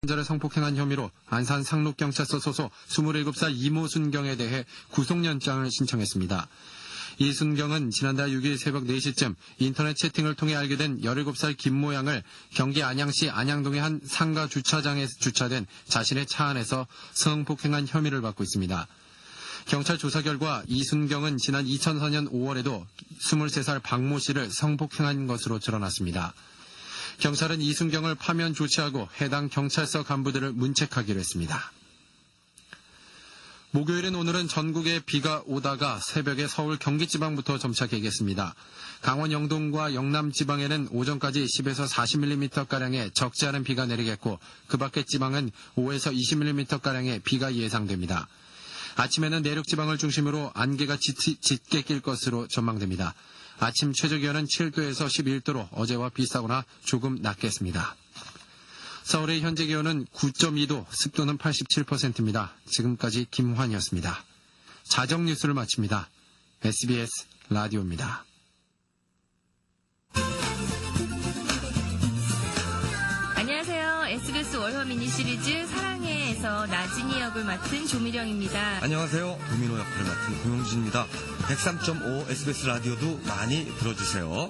자를 성폭행한 혐의로 안산 상록경찰서 소속 27살 이모순경에 대해 구속영장을 신청했습니다. 이순경은 지난달 6일 새벽 4시쯤 인터넷 채팅을 통해 알게 된 17살 김모양을 경기 안양시 안양동의 한 상가 주차장에 주차된 자신의 차 안에서 성폭행한 혐의를 받고 있습니다. 경찰 조사 결과 이순경은 지난 2004년 5월에도 23살 박모 씨를 성폭행한 것으로 드러났습니다. 경찰은 이순경을 파면 조치하고 해당 경찰서 간부들을 문책하기로 했습니다. 목요일인 오늘은 전국에 비가 오다가 새벽에 서울 경기지방부터 점차 개겠습니다. 강원 영동과 영남 지방에는 오전까지 10에서 40mm가량의 적지 않은 비가 내리겠고 그 밖의 지방은 5에서 20mm가량의 비가 예상됩니다. 아침에는 내륙 지방을 중심으로 안개가 짙게 낄 것으로 전망됩니다. 아침 최저기온은 7도에서 11도로 어제와 비슷하거나 조금 낮겠습니다. 서울의 현재 기온은 9.2도, 습도는 87%입니다. 지금까지 김환이었습니다. 자정 뉴스를 마칩니다. SBS 라디오입니다. 안녕하세요. SBS 월화 미니 시리즈 사랑해에서 나진이 역을 맡은 조미령입니다. 안녕하세요. 도미노 역할을 맡은 고용진입니다. 103.5 SBS 라디오도 많이 들어주세요.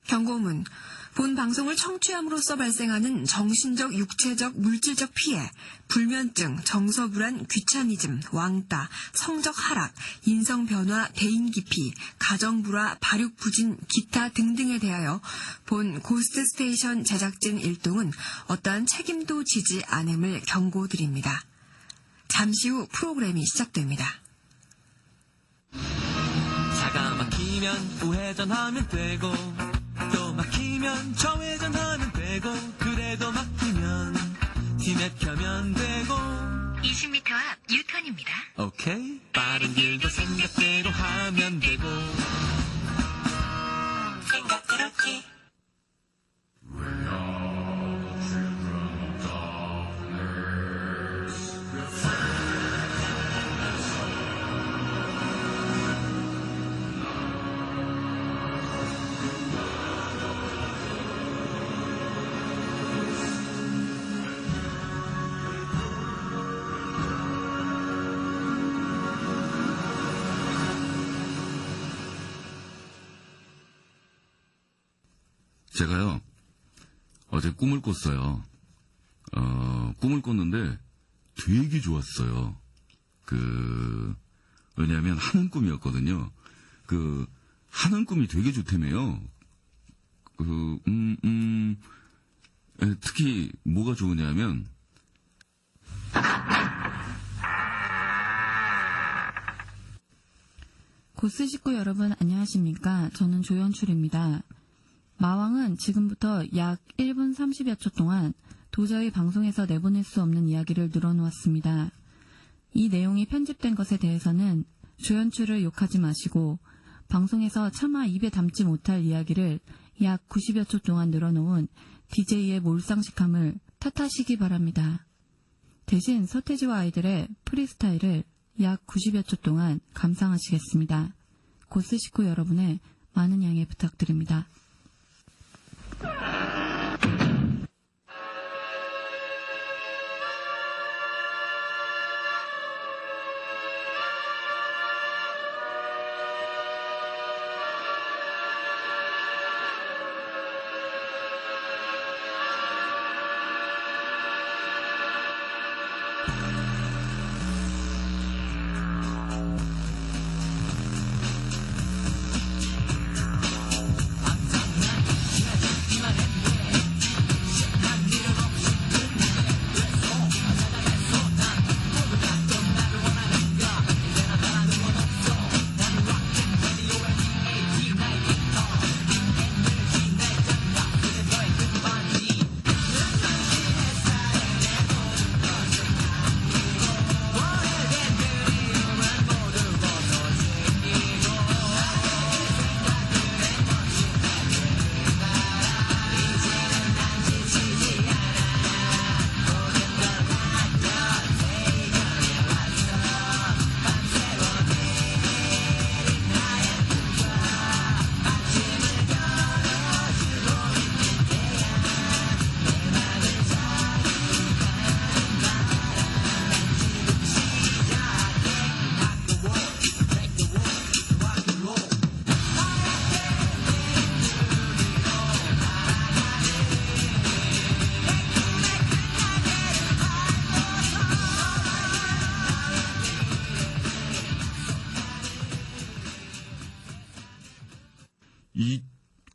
경고문. 본 방송을 청취함으로써 발생하는 정신적, 육체적, 물질적 피해, 불면증, 정서불안, 귀차니즘, 왕따, 성적 하락, 인성 변화, 대인 기피, 가정 불화, 발육 부진, 기타 등등에 대하여 본 고스트 스테이션 제작진 일동은 어떠한 책임도 지지 않음을 경고드립니다. 잠시 후 프로그램이 시작됩니다. 차가 막히면 우회전하면 되고 또 막히면 좌회전하면 되고 그래도 막히면 뒤맥혀면 되고 20m 앞 유턴입니다. 오케이 빠른 길도 생각대로 하면 되고 생각대로지. 제가요, 어제 꿈을 꿨어요. 꿈을 꿨는데 되게 좋았어요. 왜냐면 하는 꿈이었거든요. 하는 꿈이 되게 좋다며요. 특히 뭐가 좋으냐면, 고스 식구 여러분 안녕하십니까? 저는 조연출입니다. 마왕은 지금부터 약 1분 30여 초 동안 도저히 방송에서 내보낼 수 없는 이야기를 늘어놓았습니다. 이 내용이 편집된 것에 대해서는 조연출을 욕하지 마시고 방송에서 차마 입에 담지 못할 이야기를 약 90여 초 동안 늘어놓은 DJ의 몰상식함을 탓하시기 바랍니다. 대신 서태지와 아이들의 프리스타일을 약 90여 초 동안 감상하시겠습니다. 고스 식구 여러분의 많은 양해 부탁드립니다.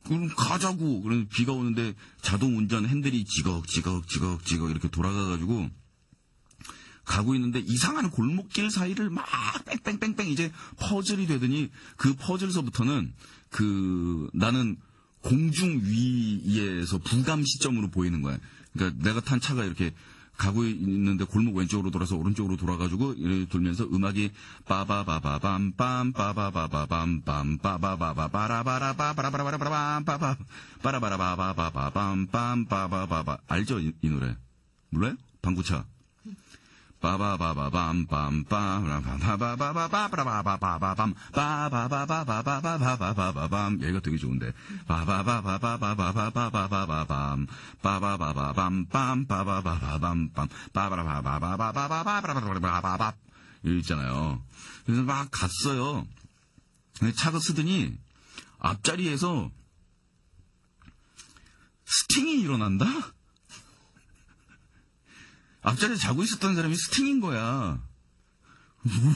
그럼 가자고. 그럼 비가 오는데 자동 운전 핸들이 지걱지걱 이렇게 돌아가가지고 가고 있는데 이상한 골목길 사이를 막 뺑뺑뺑뺑 이제 퍼즐이 되더니 그 퍼즐서부터는 나는 공중 위에서 부감 시점으로 보이는 거야. 그러니까 내가 탄 차가 이렇게 가고 있는데 골목 왼쪽으로 돌아서 오른쪽으로 돌아가지고 이렇게 돌면서 음악이 빠바바바밤 빰 빠바바바밤 빰 빠바바바바라바라바라바라바라바람 빠바 빠라바라바바바밤 빰 빠바바바 알죠 이 노래 몰라요? 방구차 빠바바바밤 빰 빠바바바바바바바바바밤 빠바바바바바바바바밤 얘가 되게 좋은데 빠바바바바바바바바밤 빠바바바밤 빰 빠바바바밤 빰 빠바바바바바바바바바바바바바 이거 있잖아요. 그래서 막 갔어요. 차가 쓰더니 앞자리에서 스팅이 일어난다? 앞자리에 자고 있었던 사람이 스팅인 거야.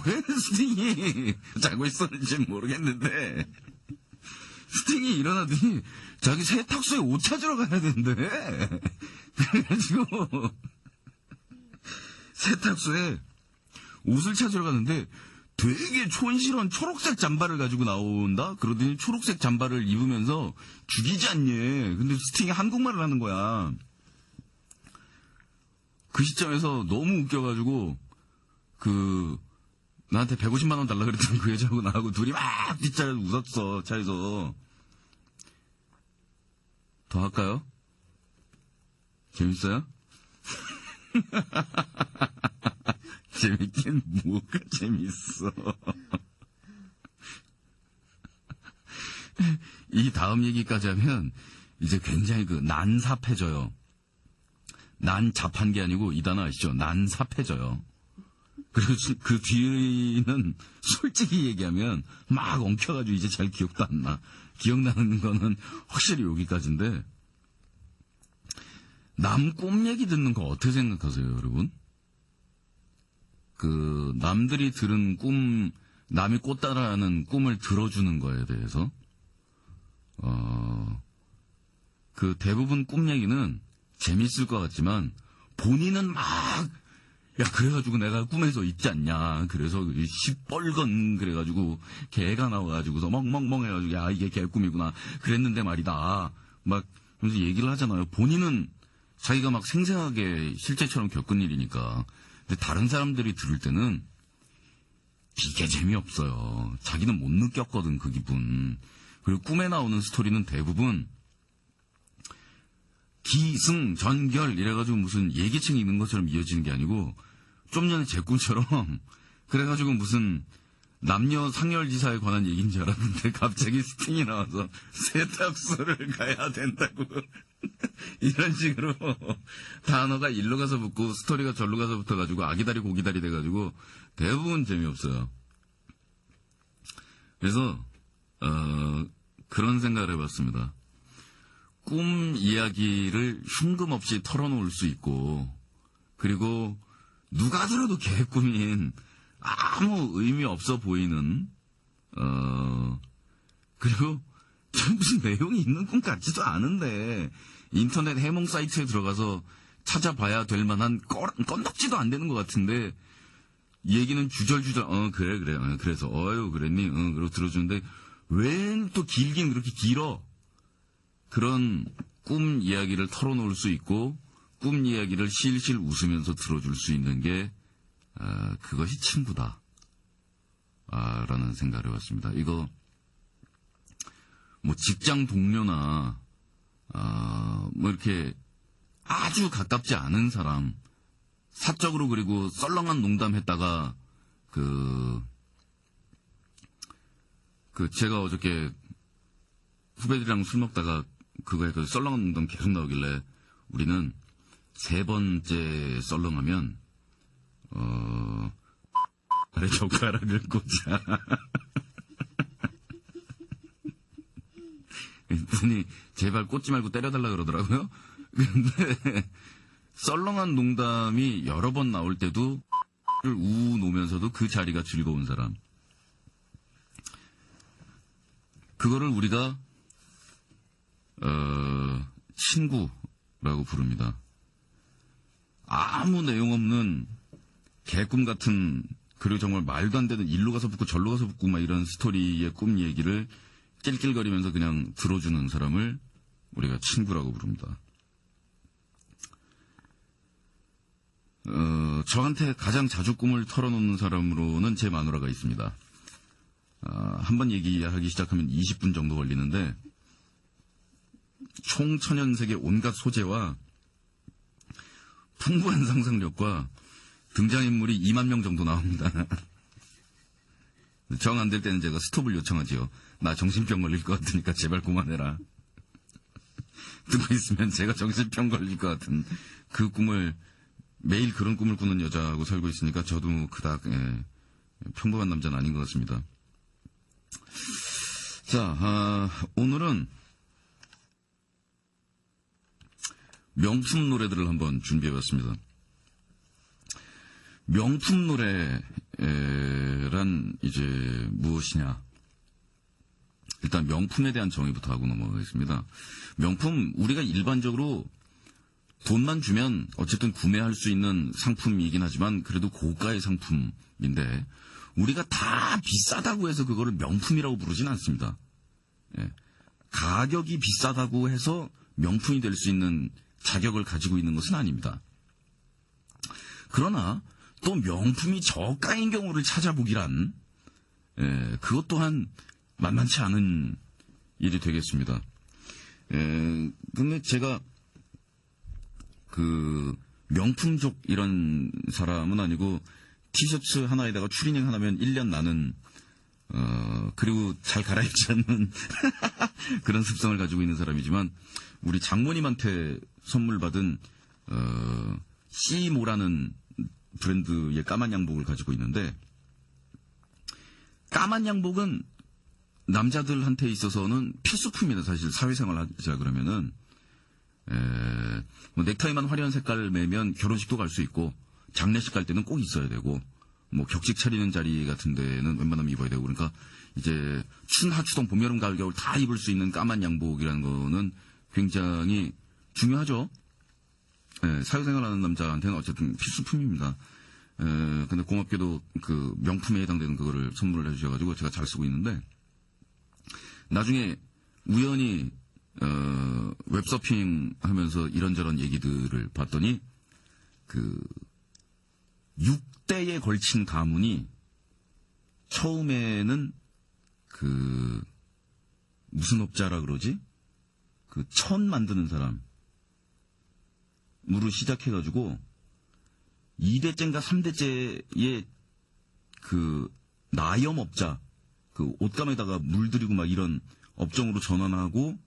왜 스팅이 자고 있었는지 모르겠는데 스팅이 일어나더니 자기 세탁소에 옷 찾으러 가야 된대. 그래가지고 세탁소에 옷을 찾으러 가는데 되게 촌스러운 초록색 잠바를 가지고 나온다? 그러더니 초록색 잠바를 입으면서 죽이지 않니? 근데 스팅이 한국말을 하는 거야. 그 시점에서 너무 웃겨가지고, 나한테 150만원 달라 그랬던 그 여자하고 나하고 둘이 막 뒷자리에서 웃었어, 차에서. 더 할까요? 재밌어요? 재밌긴 뭐가 재밌어. 이 다음 얘기까지 하면, 이제 굉장히 난삽해져요. 난잡한 게 아니고 이 단어 아시죠? 난삽해져요. 그리고 그 뒤는 솔직히 얘기하면 막 엉켜가지고 이제 잘 기억도 안 나. 기억나는 거는 확실히 여기까지인데 남 꿈 얘기 듣는 거 어떻게 생각하세요, 여러분? 남들이 들은 꿈, 남이 꿔따라하는 꿈을 들어주는 거에 대해서 대부분 꿈 얘기는 재밌을 것 같지만 본인은 막 그래가지고 내가 꿈에서 있지 않냐 그래서 시뻘건 그래가지고 개가 나와가지고서 멍멍멍 해가지고 이게 개 꿈이구나 그랬는데 말이다 막 그래서 얘기를 하잖아요. 본인은 자기가 막 생생하게 실제처럼 겪은 일이니까. 근데 다른 사람들이 들을 때는 이게 재미없어요. 자기는 못 느꼈거든 그 기분. 그리고 꿈에 나오는 스토리는 대부분 기승전결 이래가지고 무슨 예기층이 있는 것처럼 이어지는 게 아니고 좀 전에 제 꿈처럼 그래가지고 무슨 남녀 상열지사에 관한 얘기인 줄 알았는데 갑자기 스팅이 나와서 세탁소를 가야 된다고 이런 식으로 단어가 일로 가서 붙고 스토리가 절로 가서 붙어가지고 아기다리 고기다리 돼가지고 대부분 재미없어요. 그래서 그런 생각을 해봤습니다. 꿈 이야기를 흉금없이 털어놓을 수 있고 그리고 누가 들어도 개꿈인 아무 의미 없어 보이는 그리고 무슨 내용이 있는 꿈 같지도 않은데 인터넷 해몽 사이트에 들어가서 찾아봐야 될 만한 건덕지도 안 되는 것 같은데 얘기는 주절주절 그래 그래서 그랬니 그러고 들어주는데 왜 또 길긴 그렇게 길어. 그런 꿈 이야기를 털어놓을 수 있고 꿈 이야기를 실실 웃으면서 들어줄 수 있는 게 그것이 친구다 라는 생각을 해봤습니다. 이거 뭐 직장 동료나 뭐 이렇게 아주 가깝지 않은 사람 사적으로 그리고 썰렁한 농담했다가 제가 어저께 후배들이랑 술 먹다가 그거 해서 썰렁한 농담 계속 나오길래 우리는 세 번째 썰렁하면 아래 젓가락을 꽂자. 그랬더니 제발 꽂지 말고 때려달라 그러더라고요. 근데 썰렁한 농담이 여러 번 나올 때도 우 놓으면서도 그 자리가 즐거운 사람. 그거를 우리가 친구라고 부릅니다. 아무 내용 없는 개꿈 같은, 그리고 정말 말도 안 되는 일로 가서 붙고 절로 가서 붙고 막 이런 스토리의 꿈 얘기를 낄낄거리면서 그냥 들어주는 사람을 우리가 친구라고 부릅니다. 저한테 가장 자주 꿈을 털어놓는 사람으로는 제 마누라가 있습니다. 한번 얘기하기 시작하면 20분 정도 걸리는데, 총천연색의 온갖 소재와 풍부한 상상력과 등장인물이 2만 명 정도 나옵니다. 정 안 될 때는 제가 스톱을 요청하지요. 나 정신병 걸릴 것 같으니까 제발 그만해라. 듣고 있으면 제가 정신병 걸릴 것 같은 그 꿈을, 매일 그런 꿈을 꾸는 여자하고 살고 있으니까 저도 그닥 평범한 남자는 아닌 것 같습니다. 자, 오늘은 명품 노래들을 한번 준비해봤습니다. 명품 노래란 이제 무엇이냐? 일단 명품에 대한 정의부터 하고 넘어가겠습니다. 명품, 우리가 일반적으로 돈만 주면 어쨌든 구매할 수 있는 상품이긴 하지만 그래도 고가의 상품인데, 우리가 다 비싸다고 해서 그거를 명품이라고 부르진 않습니다. 예. 가격이 비싸다고 해서 명품이 될 수 있는 자격을 가지고 있는 것은 아닙니다. 그러나 또 명품이 저가인 경우를 찾아보기란, 그것 또한 만만치 않은 일이 되겠습니다. 근데 제가 그 명품족 이런 사람은 아니고, 티셔츠 하나에다가 추리닝 하나면 1년 나는, 그리고 잘 갈아입지 않는 그런 습성을 가지고 있는 사람이지만, 우리 장모님한테 선물 받은 씨모라는 브랜드의 까만 양복을 가지고 있는데, 까만 양복은 남자들한테 있어서는 필수품입니다. 사실 사회생활 하자 그러면은, 뭐 넥타이만 화려한 색깔 매면 결혼식도 갈 수 있고, 장례식 갈 때는 꼭 있어야 되고, 뭐 격식 차리는 자리 같은 데는 웬만하면 입어야 되고, 그러니까 이제 춘, 하, 추동, 봄, 여름, 가을, 겨울 다 입을 수 있는 까만 양복이라는 거는 굉장히 중요하죠. 사회생활하는 남자한테는 어쨌든 필수품입니다. 근데 고맙게도 그 명품에 해당되는 그거를 선물을 해주셔가지고 제가 잘 쓰고 있는데, 나중에 우연히 웹서핑 하면서 이런저런 얘기들을 봤더니, 그 6대에 걸친 가문이 처음에는 그 무슨 업자라 그러지? 그 천 만드는 사람으로 시작해가지고 2대째인가 3대째에 그 나염업자, 그 옷감에다가 물들이고 막 이런 업종으로 전환하고,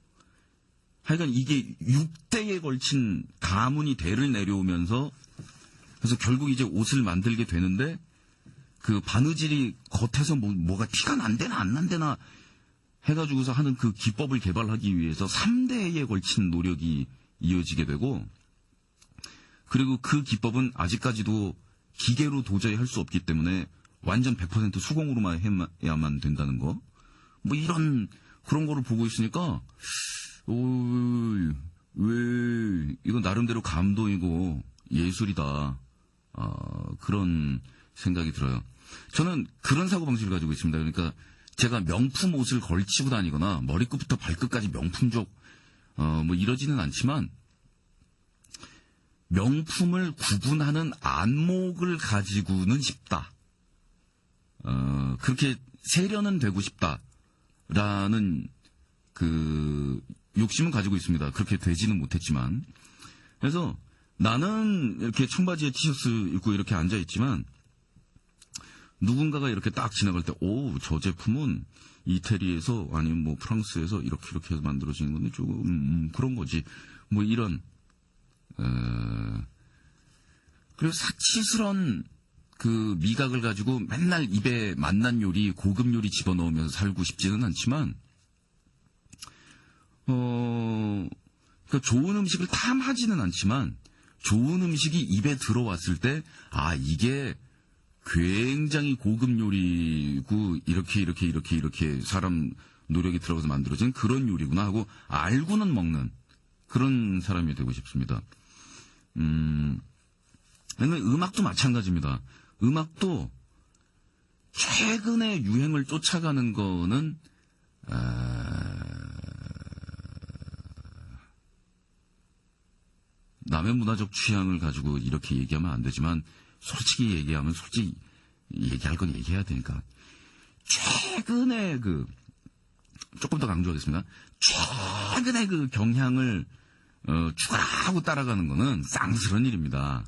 하여간 이게 6대에 걸친 가문이 대를 내려오면서, 그래서 결국 이제 옷을 만들게 되는데, 그 바느질이 겉에서 뭐가 티가 난대나 안 난대나 해가지고서 하는 그 기법을 개발하기 위해서 3대에 걸친 노력이 이어지게 되고, 그리고 그 기법은 아직까지도 기계로 도저히 할 수 없기 때문에 완전 100% 수공으로만 해야만 된다는 거. 뭐 그런 거를 보고 있으니까, 왜, 이건 나름대로 감동이고 예술이다. 그런 생각이 들어요. 저는 그런 사고방식을 가지고 있습니다. 그러니까 제가 명품 옷을 걸치고 다니거나 머리끝부터 발끝까지 명품족, 뭐 이러지는 않지만, 명품을 구분하는 안목을 가지고는 싶다. 그렇게 세련은 되고 싶다라는 그 욕심은 가지고 있습니다. 그렇게 되지는 못했지만. 그래서 나는 이렇게 청바지에 티셔츠 입고 이렇게 앉아있지만, 누군가가 이렇게 딱 지나갈 때, 저 제품은 이태리에서 아니면 뭐 프랑스에서 이렇게 해서 만들어지는 건데 조금 그런 거지. 뭐 이런 그리고 사치스러운 그 미각을 가지고 맨날 입에 맛난 요리, 고급 요리 집어넣으면서 살고 싶지는 않지만, 그러니까 좋은 음식을 탐하지는 않지만, 좋은 음식이 입에 들어왔을 때, 이게 굉장히 고급 요리고, 이렇게 사람 노력이 들어가서 만들어진 그런 요리구나 하고 알고는 먹는 그런 사람이 되고 싶습니다. 음악도 마찬가지입니다. 음악도 최근의 유행을 쫓아가는 거는 남의 문화적 취향을 가지고 이렇게 얘기하면 안 되지만 솔직히 얘기하면 솔직히 얘기할 건 얘기해야 되니까 최근에 조금 더 강조하겠습니다. 최근에 그 경향을 추가하고 따라가는 거는 쌍스러운 일입니다.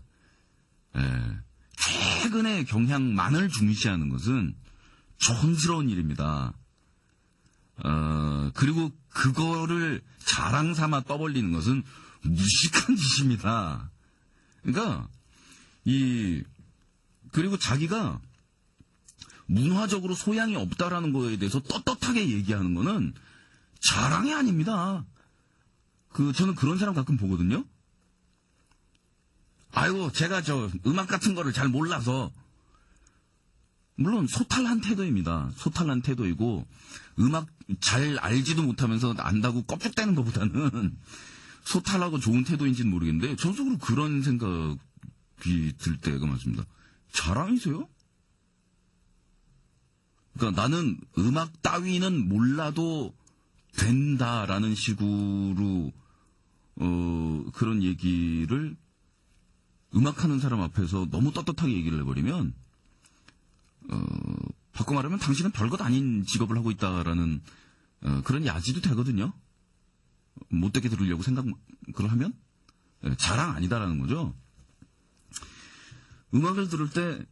최근의 경향만을 중시하는 것은 촌스러운 일입니다. 그리고 그거를 자랑 삼아 떠벌리는 것은 무식한 짓입니다. 그러니까 그리고 자기가 문화적으로 소양이 없다라는 거에 대해서 떳떳하게 얘기하는 거는 자랑이 아닙니다. 저는 그런 사람 가끔 보거든요. 아이고, 제가 음악 같은 거를 잘 몰라서. 물론, 소탈한 태도입니다. 소탈한 태도이고, 음악 잘 알지도 못하면서 안다고 껍죽대는 것보다는 소탈하고 좋은 태도인지는 모르겠는데, 전적으로 그런 생각이 들 때가 많습니다. 자랑이세요? 그러니까 나는 음악 따위는 몰라도 된다라는 식으로, 그런 얘기를 음악하는 사람 앞에서 너무 떳떳하게 얘기를 해버리면, 바꿔 말하면 당신은 별것 아닌 직업을 하고 있다라는, 그런 야지도 되거든요. 못되게 들으려고 생각을 하면, 자랑 아니다라는 거죠. 음악을 들을 때,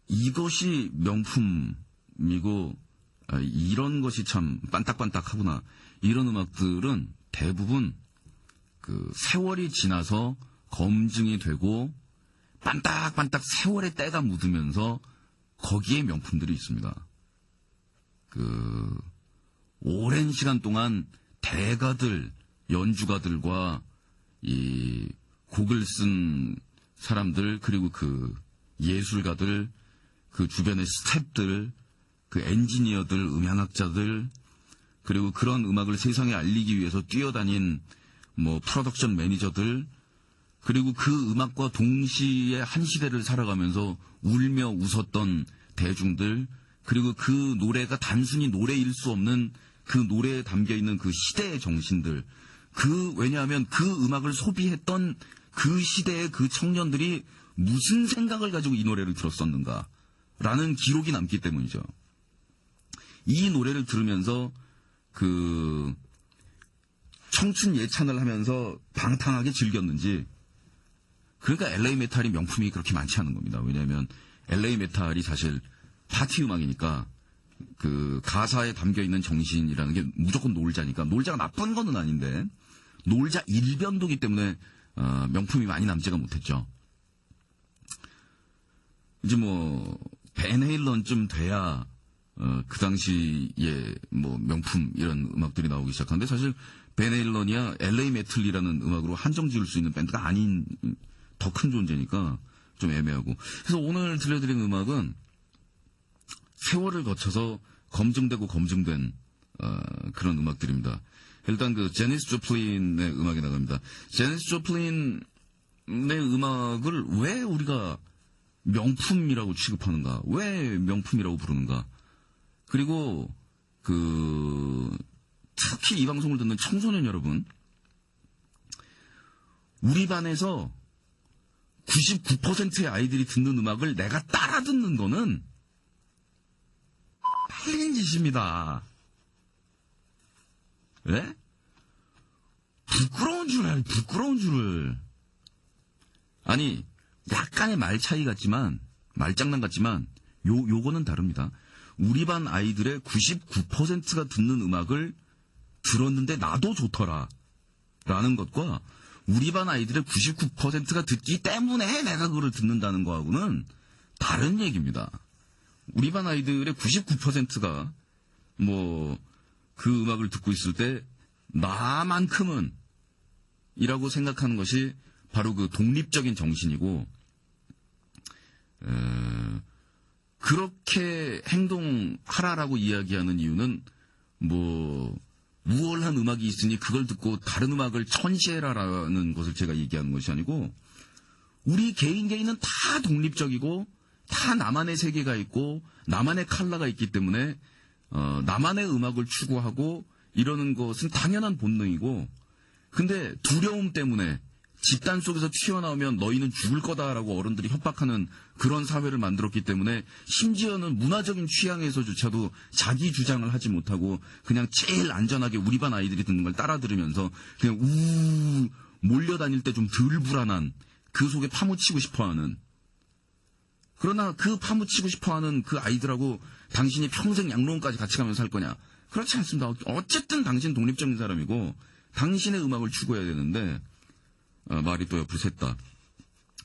이것이 명품이고, 이런 것이 참 반딱반딱하구나. 이런 음악들은 대부분 세월이 지나서 검증이 되고 반딱반딱 세월의 때가 묻으면서 거기에 명품들이 있습니다. 오랜 시간 동안 대가들, 연주가들과 이 곡을 쓴 사람들, 그리고 예술가들, 주변의 스태프들, 엔지니어들, 음향학자들, 그리고 그런 음악을 세상에 알리기 위해서 뛰어다닌 프로덕션 매니저들, 그리고 그 음악과 동시에 한 시대를 살아가면서 울며 웃었던 대중들, 그리고 그 노래가 단순히 노래일 수 없는 그 노래에 담겨있는 그 시대의 정신들, 왜냐하면 그 음악을 소비했던 그 시대의 그 청년들이 무슨 생각을 가지고 이 노래를 들었었는가 라는 기록이 남기 때문이죠. 이 노래를 들으면서 청춘 예찬을 하면서 방탕하게 즐겼는지, 그러니까 LA 메탈이 명품이 그렇게 많지 않은 겁니다. 왜냐하면 LA 메탈이 사실 파티 음악이니까 가사에 담겨있는 정신이라는 게 무조건 놀자니까, 놀자가 나쁜 건 아닌데 놀자 일변도기 때문에 명품이 많이 남지가 못했죠. 이제 벤 헤일런쯤 돼야 그 당시에 명품 이런 음악들이 나오기 시작하는데, 사실 벤 헤일런이야 LA 메틀이라는 음악으로 한정 지을 수 있는 밴드가 아닌 더 큰 존재니까 좀 애매하고. 그래서 오늘 들려드리는 음악은 세월을 거쳐서 검증되고 검증된 그런 음악들입니다. 일단 제니스 조플린의 음악이 나갑니다. 제니스 조플린의 음악을 왜 우리가 명품이라고 취급하는가? 왜 명품이라고 부르는가? 그리고 특히 이 방송을 듣는 청소년 여러분, 우리 반에서 99%의 아이들이 듣는 음악을 내가 따라 듣는 거는 빨린 짓입니다. 왜? 부끄러운 줄 알아요, 부끄러운 줄을. 아니, 약간의 말 차이 같지만, 말장난 같지만, 요거는 다릅니다. 우리 반 아이들의 99%가 듣는 음악을 들었는데 나도 좋더라 라는 것과, 우리 반 아이들의 99%가 듣기 때문에 내가 그걸 듣는다는 거하고는 다른 얘기입니다. 우리 반 아이들의 99%가 그 음악을 듣고 있을 때 나만큼은 이라고 생각하는 것이 바로 독립적인 정신이고, 그렇게 행동하라라고 이야기하는 이유는 뭐 우월한 음악이 있으니 그걸 듣고 다른 음악을 천시해라라는 것을 제가 얘기하는 것이 아니고 우리 개인은 다 독립적이고 다 나만의 세계가 있고 나만의 컬러가 있기 때문에 나만의 음악을 추구하고 이러는 것은 당연한 본능이고 근데 두려움 때문에 집단 속에서 튀어나오면 너희는 죽을 거다라고 어른들이 협박하는 그런 사회를 만들었기 때문에 심지어는 문화적인 취향에서조차도 자기 주장을 하지 못하고 그냥 제일 안전하게 우리 반 아이들이 듣는 걸 따라 들으면서 그냥 몰려다닐 때 좀 덜 불안한 그 속에 파묻히고 싶어하는 그러나 그 파묻히고 싶어하는 그 아이들하고 당신이 평생 양로원까지 같이 가면서 살 거냐? 그렇지 않습니다. 어쨌든 당신 독립적인 사람이고 당신의 음악을 추구해야 되는데 말이 또 옆으로 샜다.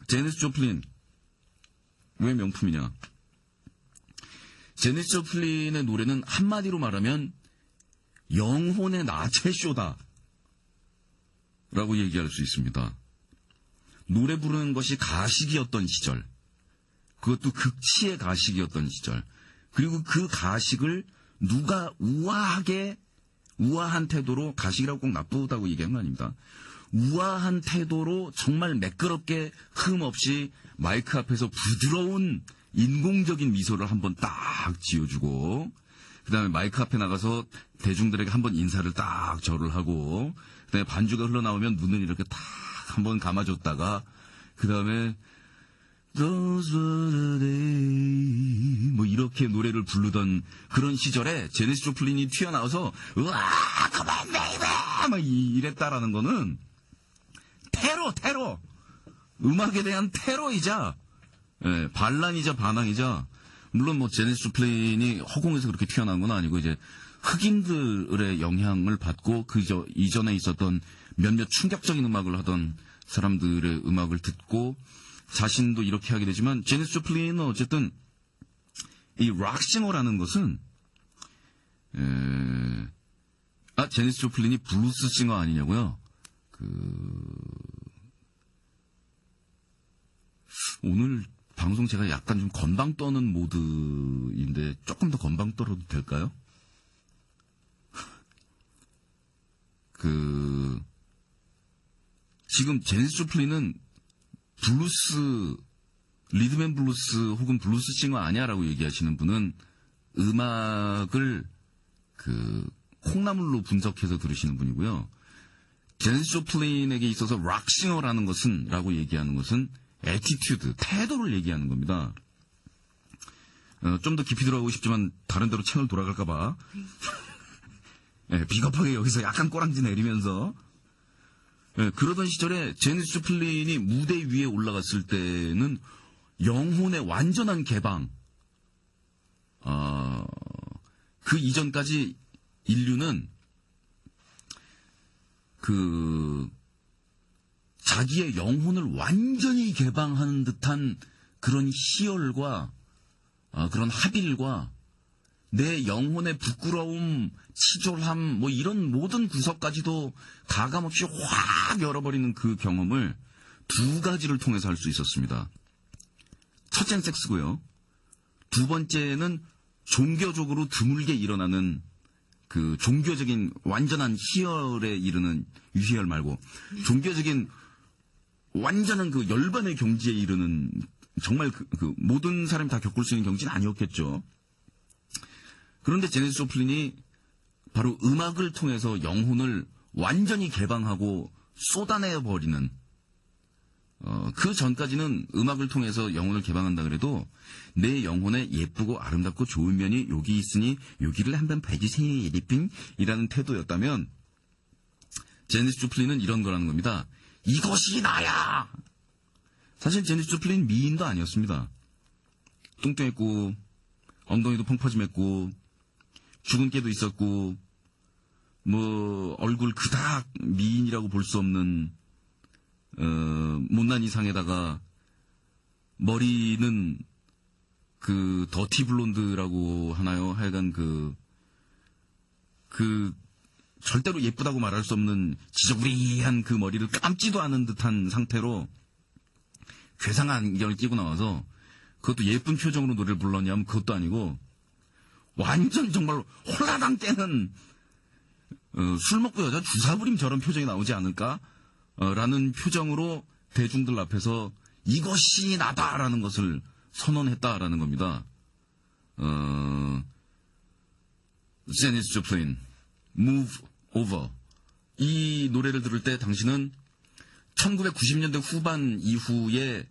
제니스 조플린 왜 명품이냐? 제니스 조플린의 노래는 한마디로 말하면 영혼의 나체쇼다 라고 얘기할 수 있습니다. 노래 부르는 것이 가식이었던 시절, 그것도 극치의 가식이었던 시절, 그리고 그 가식을 누가 우아한 태도로, 가식이라고 꼭 나쁘다고 얘기한 건 아닙니다. 우아한 태도로 정말 매끄럽게 흠 없이 마이크 앞에서 부드러운 인공적인 미소를 한번 딱 지어주고 그 다음에 마이크 앞에 나가서 대중들에게 한번 인사를 딱 절을 하고 그 다음에 반주가 흘러나오면 눈을 이렇게 딱 한번 감아줬다가 그 다음에 Those were the days 뭐 이렇게 노래를 부르던 그런 시절에 제니스 조플린이 튀어나와서 으아 그만 베이베 막 이랬다라는 거는 테러 음악에 대한 테러이자 반란이자 반항이자 물론 뭐 제니스 조플린이 허공에서 그렇게 튀어나온 건 아니고 이제 흑인들의 영향을 받고 그 이전에 있었던 몇몇 충격적인 음악을 하던 사람들의 음악을 듣고 자신도 이렇게 하게 되지만 제니스 조플린은 어쨌든 이 락싱어라는 것은 제니스 조플린이 블루스 싱어 아니냐고요? 오늘 방송 제가 약간 좀 건방 떠는 모드인데 조금 더 건방 떨어도 될까요? 지금 제니스 조플린은 블루스, 리드맨 블루스 혹은 블루스 싱어 아니야라고 얘기하시는 분은 음악을 콩나물로 분석해서 들으시는 분이고요. 제니스 조플린에게 있어서 락싱어라는 것은, 라고 얘기하는 것은 애티튜드, 태도를 얘기하는 겁니다. 좀 더 깊이 들어가고 싶지만 다른 데로 채널 돌아갈까봐. 비겁하게 여기서 약간 꼬랑지 내리면서 그러던 시절에 제니스 조플린이 무대 위에 올라갔을 때는 영혼의 완전한 개방. 그 이전까지 인류는 자기의 영혼을 완전히 개방하는 듯한 그런 희열과 그런 합일과 내 영혼의 부끄러움, 치졸함, 뭐 이런 모든 구석까지도 가감없이 확 열어버리는 그 경험을 두 가지를 통해서 할 수 있었습니다. 첫째는 섹스고요. 두 번째는 종교적으로 드물게 일어나는 그 종교적인 완전한 희열에 이르는 유희열 말고 종교적인 완전한 그 열반의 경지에 이르는 정말 모든 사람이 다 겪을 수 있는 경지는 아니었겠죠. 그런데 제니스 조플린이 바로 음악을 통해서 영혼을 완전히 개방하고 쏟아내버리는 그 전까지는 음악을 통해서 영혼을 개방한다 그래도 내 영혼에 예쁘고 아름답고 좋은 면이 여기 있으니 여기를 한번 봐주세요 이라는 태도였다면 제니스 조플린은 이런 거라는 겁니다. 이것이 나야! 사실 제니스 조플린 미인도 아니었습니다. 뚱뚱했고 엉덩이도 펑퍼짐했고 죽은 깨도 있었고 뭐 얼굴 그닥 미인이라고 볼 수 없는 못난 이상에다가 머리는 그 더티 블론드라고 하나요? 하여간 절대로 예쁘다고 말할 수 없는 지저귀리한 그 머리를 감지도 않은 듯한 상태로 괴상한 안경을 끼고 나와서 그것도 예쁜 표정으로 노래를 불렀냐면 그것도 아니고 완전 정말 홀라당 때는 술 먹고 여자 주사 부리면 저런 표정이 나오지 않을까? 라는 표정으로 대중들 앞에서 이것이 나다라는 것을 선언했다라는 겁니다. 제니스 조플린, Move Over. 이 노래를 들을 때 당신은 1990년대 후반 이후에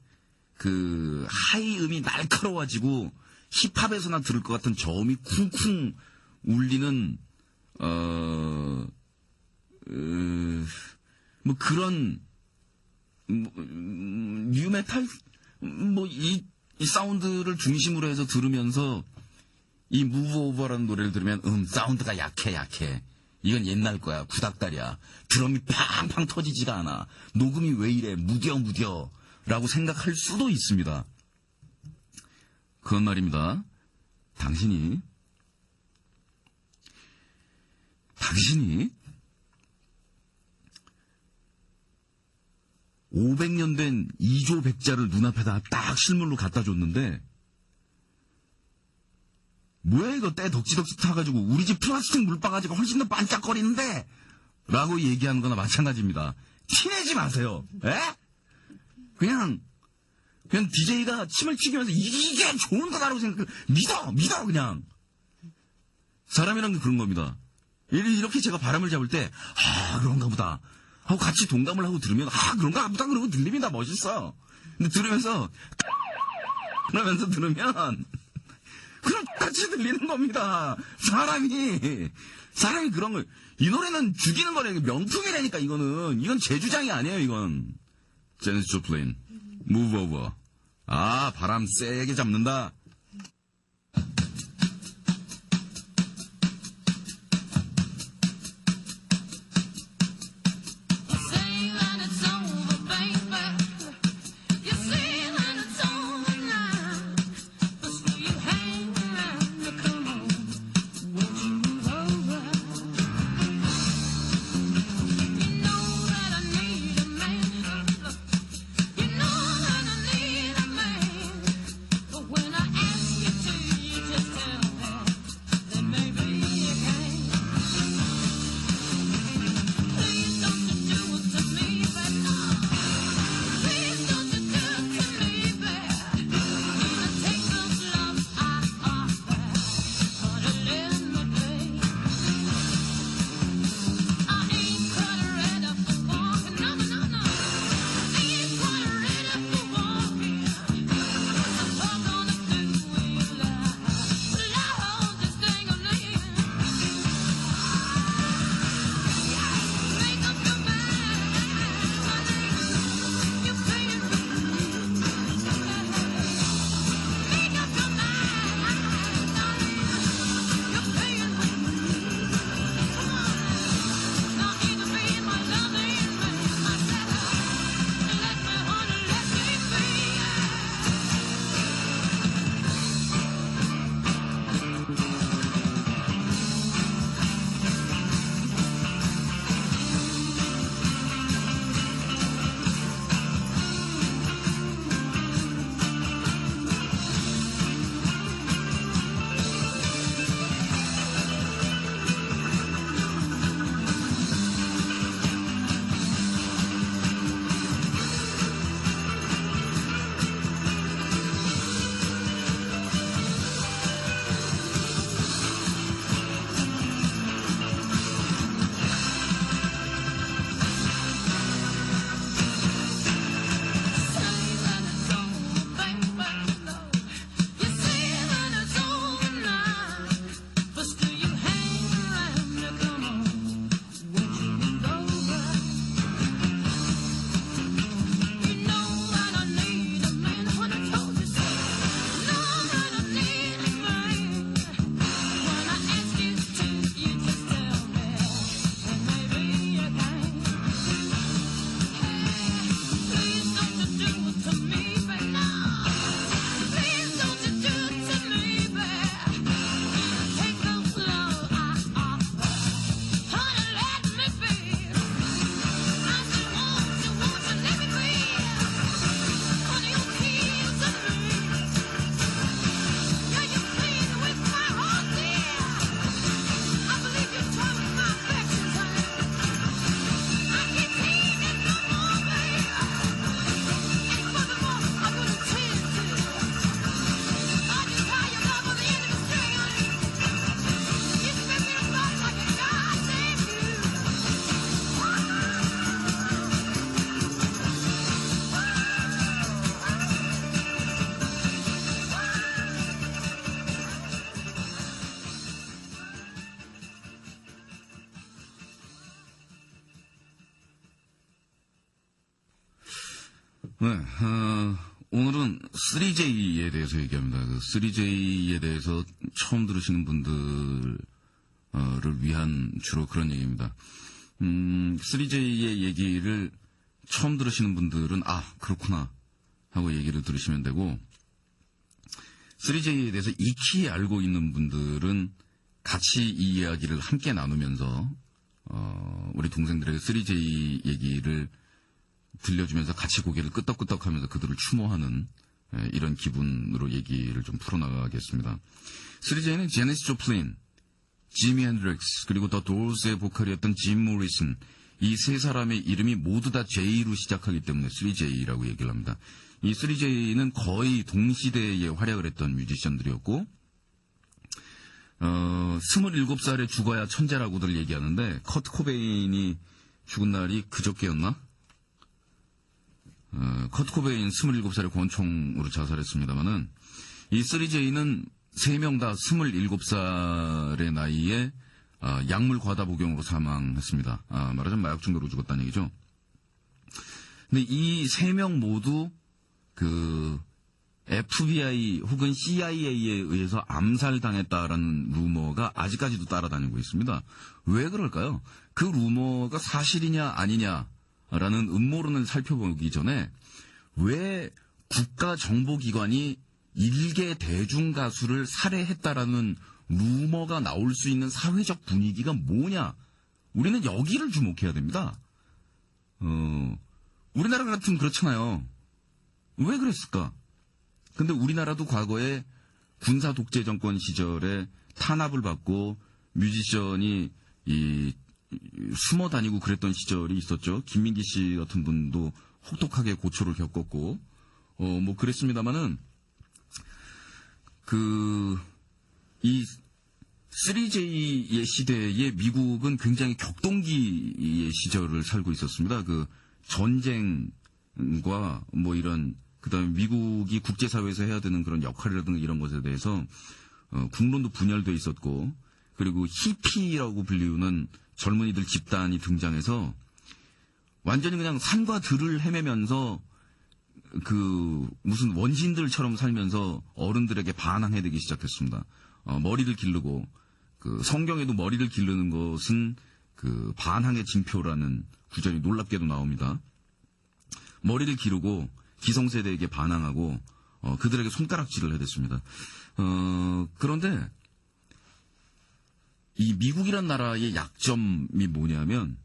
그 하이음이 날카로워지고 힙합에서나 들을 것 같은 저음이 쿵쿵 울리는 뭐 그런 뉴메탈 이 사운드를 중심으로 해서 들으면서 이 Move Over라는 노래를 들으면 사운드가 약해. 이건 옛날 거야. 구닥다리야. 드럼이 팡팡 터지지가 않아. 녹음이 왜 이래. 무뎌. 라고 생각할 수도 있습니다. 그건 말입니다. 당신이 500년 된 2조 백자를 눈앞에다 딱 실물로 갖다 줬는데 뭐야 이거 때 덕지덕지 타가지고 우리 집 플라스틱 물방아지가 훨씬 더 반짝거리는데 라고 얘기하는 거나 마찬가지입니다. 티내지 마세요. 에? 그냥 DJ가 침을 튀기면서 이게 좋은 거다라고 믿어 그냥. 사람이란 게 그런 겁니다. 이렇게 제가 바람을 잡을 때 그런가 보다 하고 같이 동감을 하고 들으면 그런가 보다 그러고 들립니다. 멋있어. 근데 들으면서 들으면 그럼 같이 들리는 겁니다. 사람이 그런 걸. 이 노래는 죽이는 거래. 명품이라니까 이건 제 주장이 아니에요. 이건 제니스 조플린 Move Over. 바람 세게 잡는다. When I 네, 오늘은 3J에 대해서 얘기합니다. 그 3J에 대해서 처음 들으시는 분들을 위한 주로 그런 얘기입니다. 3J의 얘기를 처음 들으시는 분들은 그렇구나 하고 얘기를 들으시면 되고, 3J에 대해서 익히 알고 있는 분들은 같이 이 이야기를 함께 나누면서 우리 동생들에게 3J 얘기를 들려주면서 같이 고개를 끄덕끄덕하면서 그들을 추모하는 이런 기분으로 얘기를 좀 풀어나가겠습니다. 3J는 제니스 조플린, 지미 핸드릭스, 그리고 더 도어스의 보컬이었던 짐 모리슨, 이 세 사람의 이름이 모두 다 J로 시작하기 때문에 3J라고 얘기를 합니다. 이 3J는 거의 동시대에 활약을 했던 뮤지션들이었고, 27살에 죽어야 천재라고들 얘기하는데, 커트 코베인이 죽은 날이 그저께였나? 커트 코베인 27살에 권총으로 자살했습니다만은, 이 3J는 3명 다 27살의 나이에 약물 과다 복용으로 사망했습니다. 말하자면 마약 중독으로 죽었다는 얘기죠. 근데 이 3명 모두 그 FBI 혹은 CIA에 의해서 암살당했다라는 루머가 아직까지도 따라다니고 있습니다. 왜 그럴까요? 그 루머가 사실이냐 아니냐라는 음모론을 살펴보기 전에 왜 국가정보기관이 일개 대중가수를 살해했다라는 루머가 나올 수 있는 사회적 분위기가 뭐냐? 우리는 여기를 주목해야 됩니다. 우리나라 같으면 그렇잖아요. 왜 그랬을까? 근데 우리나라도 과거에 군사 독재 정권 시절에 탄압을 받고 뮤지션이 숨어 다니고 그랬던 시절이 있었죠. 김민기 씨 같은 분도 혹독하게 고초를 겪었고, 뭐 그랬습니다만은, 이 3J의 시대에 미국은 굉장히 격동기의 시절을 살고 있었습니다. 그 전쟁과 뭐 이런, 그 다음에 미국이 국제사회에서 해야 되는 그런 역할이라든가 이런 것에 대해서 국론도 분열돼 있었고, 그리고 히피라고 불리우는 젊은이들 집단이 등장해서 완전히 그냥 산과 들을 헤매면서 무슨 원신들처럼 살면서 어른들에게 반항해야 되기 시작했습니다. 머리를 기르고, 성경에도 머리를 기르는 것은 반항의 징표라는 구절이 놀랍게도 나옵니다. 머리를 기르고 기성세대에게 반항하고, 그들에게 손가락질을 해댔습니다. 그런데, 이 미국이란 나라의 약점이 뭐냐면,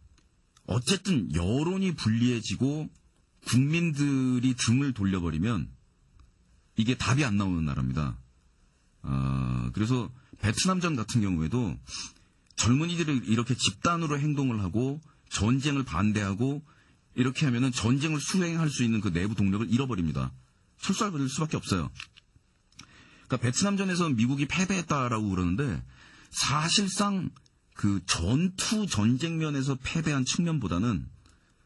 어쨌든 여론이 불리해지고, 국민들이 등을 돌려버리면 이게 답이 안 나오는 나라입니다. 그래서 베트남전 같은 경우에도 젊은이들이 이렇게 집단으로 행동을 하고 전쟁을 반대하고 이렇게 하면은 전쟁을 수행할 수 있는 그 내부 동력을 잃어버립니다. 철수할 수밖에 없어요. 그러니까 베트남전에서 미국이 패배했다라고 그러는데 사실상 그 전투 전쟁면에서 패배한 측면보다는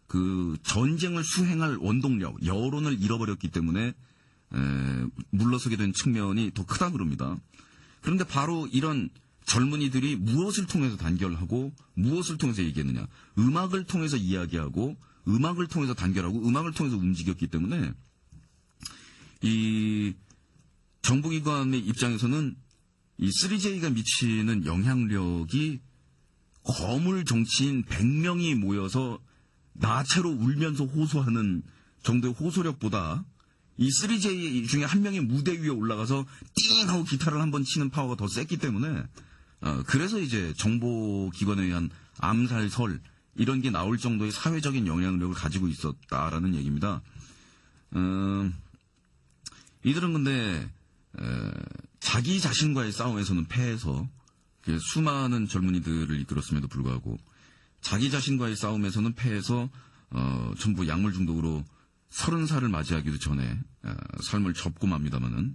그 전쟁을 수행할 원동력, 여론을 잃어버렸기 때문에 물러서게 된 측면이 더 크다 그럽니다. 그런데 바로 이런 젊은이들이 무엇을 통해서 단결하고 무엇을 통해서 얘기했느냐. 음악을 통해서 이야기하고 음악을 통해서 단결하고 음악을 통해서 움직였기 때문에 이 정부기관의 입장에서는 이 3J가 미치는 영향력이 거물 정치인 100명이 모여서 나체로 울면서 호소하는 정도의 호소력보다 이 3J 중에 한 명이 무대 위에 올라가서 띵 하고 기타를 한번 치는 파워가 더 셌기 때문에 그래서 이제 정보기관에 의한 암살설 이런 게 나올 정도의 사회적인 영향력을 가지고 있었다라는 얘기입니다. 이들은 근데 자기 자신과의 싸움에서는 패해서 수많은 젊은이들을 이끌었음에도 불구하고 자기 자신과의 싸움에서는 패해서 전부 약물 중독으로 30살을 맞이하기도 전에 삶을 접고 맙니다마는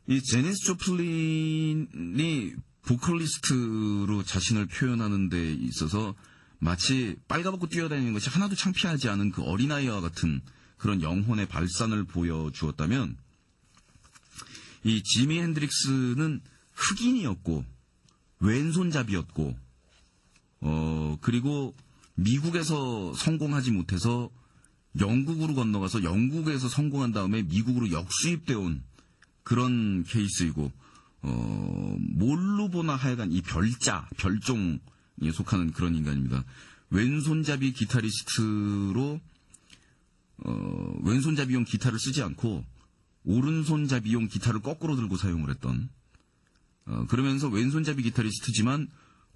이 제니스 조플린이 보컬리스트로 자신을 표현하는 데 있어서 마치 빨가벗고 뛰어다니는 것이 하나도 창피하지 않은 그 어린아이와 같은 그런 영혼의 발산을 보여주었다면 이 지미 핸드릭스는 흑인이었고 왼손잡이였고 그리고 미국에서 성공하지 못해서 영국으로 건너가서 영국에서 성공한 다음에 미국으로 역수입되어 온 그런 케이스이고, 뭘로 보나 하여간 이 별종에 속하는 그런 인간입니다. 왼손잡이 기타리스트로, 왼손잡이용 기타를 쓰지 않고, 오른손잡이용 기타를 거꾸로 들고 사용을 했던, 그러면서 왼손잡이 기타리스트지만,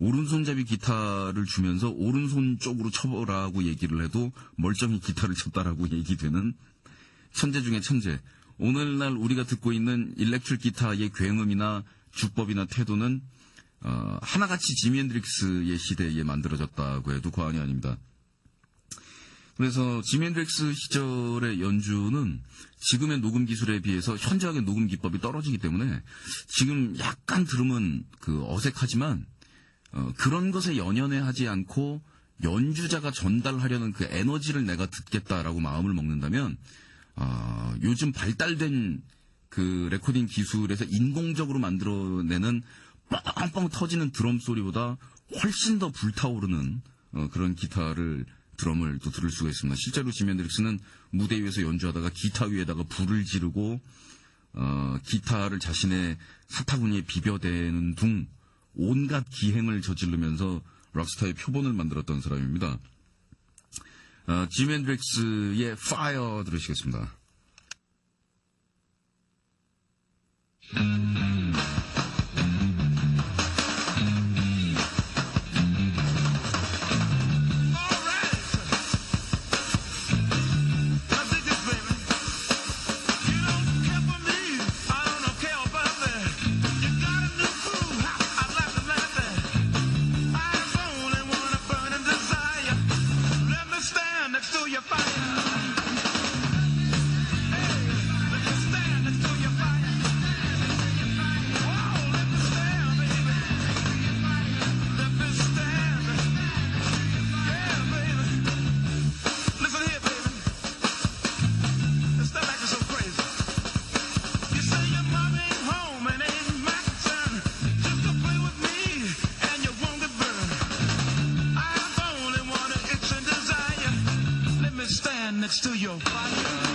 오른손잡이 기타를 주면서 오른손 쪽으로 쳐보라고 얘기를 해도 멀쩡히 기타를 쳤다라고 얘기되는 천재 중에 천재. 오늘날 우리가 듣고 있는 일렉트릭 기타의 굉음이나 주법이나 태도는 하나같이 지미 헨드릭스의 시대에 만들어졌다고 해도 과언이 아닙니다. 그래서 지미 헨드릭스 시절의 연주는 지금의 녹음 기술에 비해서 현저하게 녹음 기법이 떨어지기 때문에 지금 약간 들으면 어색하지만 그런 것에 연연해하지 않고 연주자가 전달하려는 그 에너지를 내가 듣겠다라고 마음을 먹는다면 요즘 발달된 그 레코딩 기술에서 인공적으로 만들어내는 빵빵 터지는 드럼 소리보다 훨씬 더 불타오르는 그런 드럼을 또 들을 수가 있습니다. 실제로 지미 헨드릭스는 무대 위에서 연주하다가 기타 위에다가 불을 지르고 기타를 자신의 사타구니에 비벼대는 둥 온갖 기행을 저지르면서 락스타의 표본을 만들었던 사람입니다. 지미 헨드릭스의 Fire 들으시겠습니다. Next to your fire.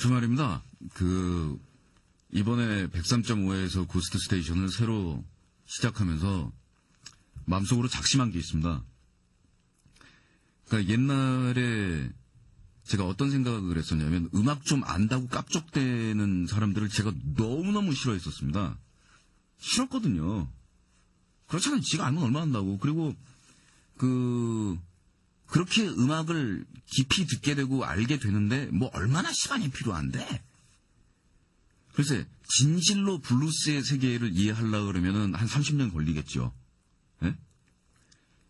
주말입니다. 이번에 103.5에서 고스트 스테이션을 새로 시작하면서 마음속으로 작심한 게 있습니다. 그러니까 옛날에 제가 어떤 생각을 했었냐면 음악 좀 안다고 깝족대는 사람들을 제가 너무너무 싫어했었습니다. 싫었거든요. 그렇잖아요. 지가 알면 얼마나 한다고. 그리고 그렇게 음악을 깊이 듣게 되고 알게 되는데 뭐 얼마나 시간이 필요한데. 글쎄 진실로 블루스의 세계를 이해하려고 그러면은 한 30년 걸리겠죠. 예?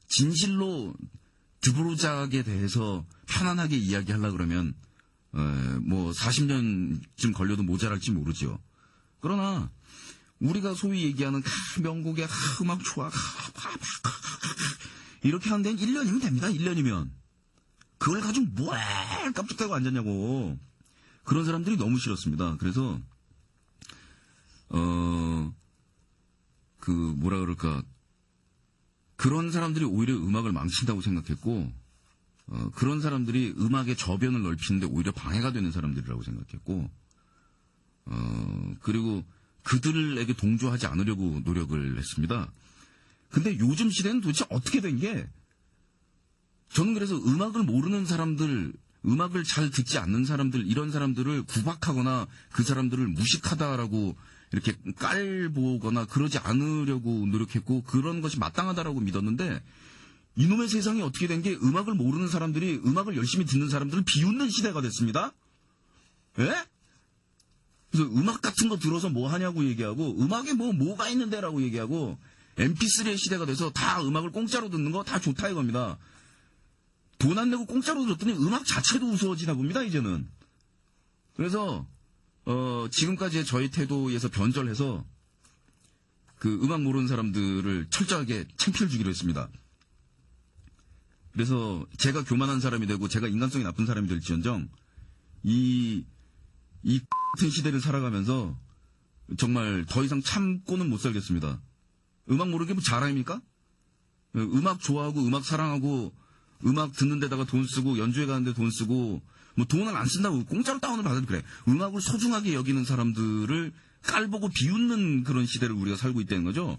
진실로 드보르작에 대해서 편안하게 이야기하려고 그러면 뭐 40년쯤 걸려도 모자랄지 모르죠. 그러나 우리가 소위 얘기하는 명곡의 음악 좋아 이렇게 하는 데는 1년이면 됩니다. 1년이면. 그걸 가지고 뭘 깜짝대고 앉았냐고. 그런 사람들이 너무 싫었습니다. 그래서 뭐라 그럴까, 그런 사람들이 오히려 음악을 망친다고 생각했고, 그런 사람들이 음악의 저변을 넓히는데 오히려 방해가 되는 사람들이라고 생각했고, 그리고 그들에게 동조하지 않으려고 노력을 했습니다. 근데 요즘 시대는 도대체 어떻게 된 게, 저는 그래서 음악을 모르는 사람들, 음악을 잘 듣지 않는 사람들, 이런 사람들을 구박하거나 그 사람들을 무식하다라고 이렇게 깔보거나 그러지 않으려고 노력했고, 그런 것이 마땅하다라고 믿었는데, 이놈의 세상이 어떻게 된 게 음악을 모르는 사람들이 음악을 열심히 듣는 사람들을 비웃는 시대가 됐습니다. 예? 그래서 음악 같은 거 들어서 뭐 하냐고 얘기하고, 음악에 뭐가 있는데라고 얘기하고, MP3의 시대가 돼서 다 음악을 공짜로 듣는 거 다 좋다 이겁니다. 돈 안 내고 공짜로 들었더니 음악 자체도 우스워지나 봅니다, 이제는. 그래서, 지금까지의 저희 태도에서 변절해서, 그 음악 모르는 사람들을 철저하게 창피를 주기로 했습니다. 그래서 제가 교만한 사람이 되고 제가 인간성이 나쁜 사람이 될지언정, 이 같은 시대를 살아가면서 정말 더 이상 참고는 못 살겠습니다. 음악 모르게 뭐 자랑입니까? 음악 좋아하고 음악 사랑하고 음악 듣는 데다가 돈 쓰고 연주회 가는데 돈 쓰고 뭐 돈을 안 쓴다고 공짜로 다운을 받아도 그래. 음악을 소중하게 여기는 사람들을 깔보고 비웃는 그런 시대를 우리가 살고 있다는 거죠.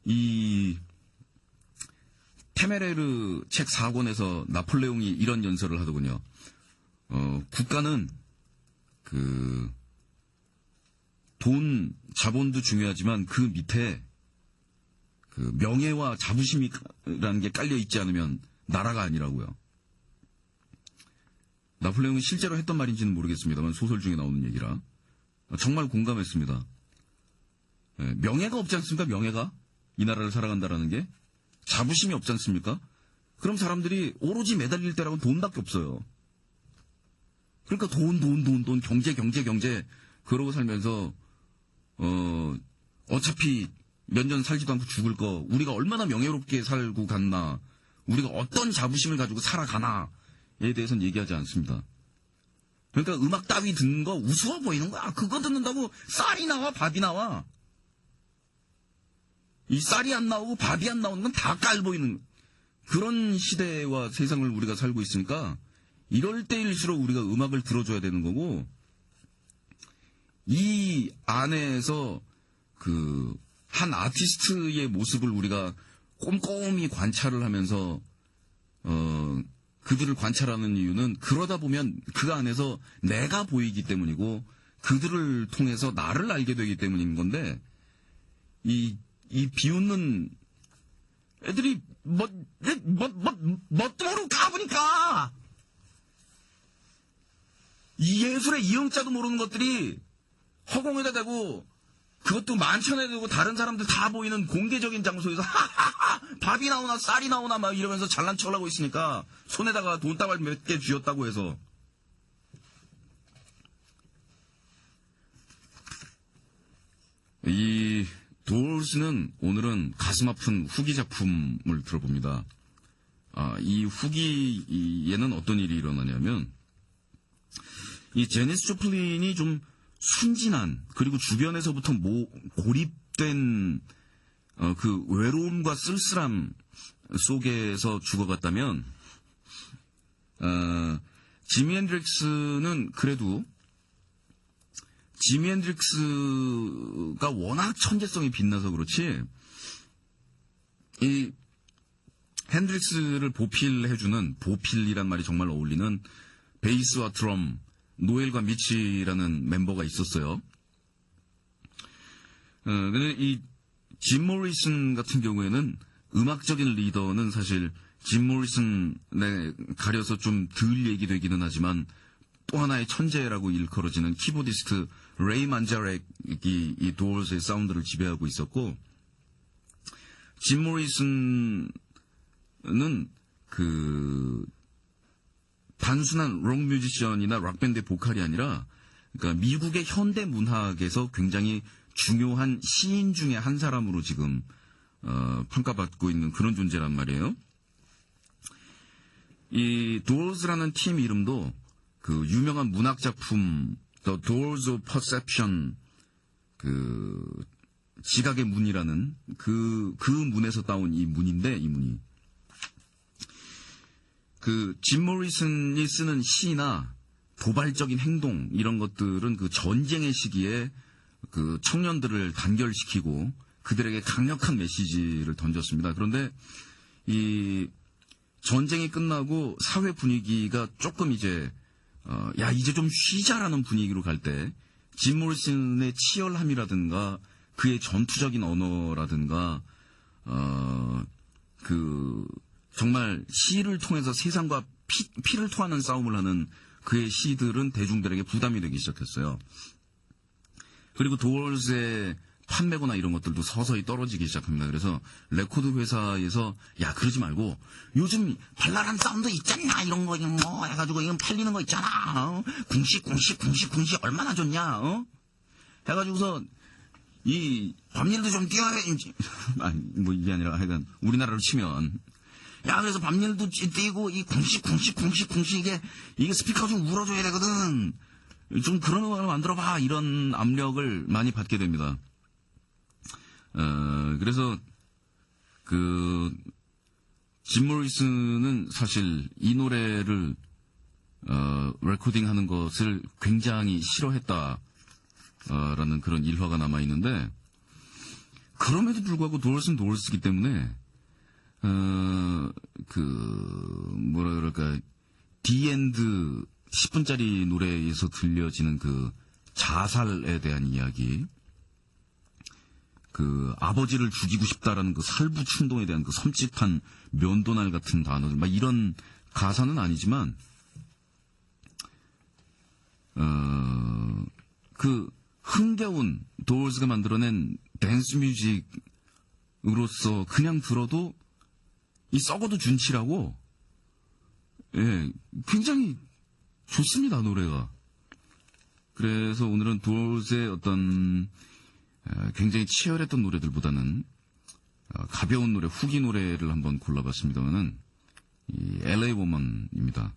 이 테메레르 책 4권에서 나폴레옹이 이런 연설을 하더군요. 국가는 돈, 자본도 중요하지만 그 밑에 그 명예와 자부심이라는 게 깔려 있지 않으면 나라가 아니라고요. 나폴레옹이 실제로 했던 말인지는 모르겠습니다만 소설 중에 나오는 얘기라 정말 공감했습니다. 명예가 없지 않습니까? 명예가 이 나라를 살아간다라는 게 자부심이 없지 않습니까? 그럼 사람들이 오로지 매달릴 때라고는 돈밖에 없어요. 그러니까 돈, 경제 그러고 살면서 어차피 몇 년 살지도 않고 죽을 거, 우리가 얼마나 명예롭게 살고 갔나, 우리가 어떤 자부심을 가지고 살아가나에 대해서는 얘기하지 않습니다. 그러니까 음악 따위 듣는 거 우스워 보이는 거야. 그거 듣는다고 쌀이 나와, 밥이 나와. 이 쌀이 안 나오고 밥이 안 나오는 건 다 깔 보이는 그런 시대와 세상을 우리가 살고 있으니까 이럴 때일수록 우리가 음악을 들어줘야 되는 거고, 이 안에서 한 아티스트의 모습을 우리가 꼼꼼히 관찰을 하면서 그들을 관찰하는 이유는 그러다 보면 그 안에서 내가 보이기 때문이고 그들을 통해서 나를 알게 되기 때문인 건데, 이 비웃는 애들이 멋대로 가보니까 이 예술의 이영자도 모르는 것들이 허공에다 대고 그것도 만천에 대고 다른 사람들 다 보이는 공개적인 장소에서 밥이 나오나 쌀이 나오나 막 이러면서 잘난 척을 하고 있으니까 손에다가 돈다발 몇 개 쥐었다고 해서. 이 도올스는 오늘은 가슴 아픈 후기 작품을 들어봅니다. 이 후기에는 어떤 일이 일어나냐면, 이 제니스 조플린이 좀 순진한, 그리고 주변에서부터 고립된 그 외로움과 쓸쓸함 속에서 죽어갔다면, 지미 핸드릭스는 그래도 지미 핸드릭스가 워낙 천재성이 빛나서 그렇지, 이 핸드릭스를 보필해주는, 보필이란 말이 정말 어울리는 베이스와 드럼, 노엘과 미치라는 멤버가 있었어요. 근데 이 짐 모리슨 같은 경우에는 음악적인 리더는 사실 짐 모리슨에 가려서 좀 덜 얘기되기는 하지만 또 하나의 천재라고 일컬어지는 키보디스트 레이 만자렉이 이 도올스의 사운드를 지배하고 있었고, 짐 모리슨은 그 단순한 록 뮤지션이나 락밴드의 보컬이 아니라 그러니까 미국의 현대 문학에서 굉장히 중요한 시인 중에 한 사람으로 지금 평가받고 있는 그런 존재란 말이에요. 이 도어즈라는 팀 이름도 그 유명한 문학 작품 The Doors of Perception 그 지각의 문이라는 그 문에서 따온 이 문인데 이 문이 그 짐 모리슨이 쓰는 시나 도발적인 행동 이런 것들은 그 전쟁의 시기에 그 청년들을 단결시키고 그들에게 강력한 메시지를 던졌습니다. 그런데 이 전쟁이 끝나고 사회 분위기가 조금 이제 이제 좀 쉬자라는 분위기로 갈 때 짐 모리슨의 치열함이라든가 그의 전투적인 언어라든가 그 정말 시를 통해서 세상과 피를 토하는 싸움을 하는 그의 시들은 대중들에게 부담이 되기 시작했어요. 그리고 도어즈의 판매고나 이런 것들도 서서히 떨어지기 시작합니다. 그래서 레코드 회사에서 야 그러지 말고 요즘 발랄한 사운드 있잖냐 이런 거 뭐 해가지고 이건 팔리는 거 있잖아. 궁시 얼마나 좋냐. 해가지고서 이 밤일도 좀 뛰어야지. 아니 뭐 이게 아니라 하여간 우리나라로 치면 야 그래서 밤일도 뛰고 이 궁시 이게 스피커 좀 울어줘야 되거든. 좀 그런 음악을 만들어봐 이런 압력을 많이 받게 됩니다. 그래서 짐 모리슨은 사실 이 노래를 레코딩하는 것을 굉장히 싫어했다라는 그런 일화가 남아 있는데 그럼에도 불구하고 도어스는 도어스이기 때문에 뭐라 그럴까 디엔드 10분짜리 노래에서 들려지는 그 자살에 대한 이야기, 그 아버지를 죽이고 싶다라는 그 살부 충동에 대한 그 섬찟한 면도날 같은 단어들, 막 이런 가사는 아니지만 그 흥겨운 도어스가 만들어낸 댄스 뮤직으로서 그냥 들어도 이 썩어도 준치라고 굉장히 좋습니다, 노래가. 그래서 오늘은 도어즈의 어떤 굉장히 치열했던 노래들보다는 가벼운 노래, 후기 노래를 한번 골라봤습니다만은 이 LA Woman입니다.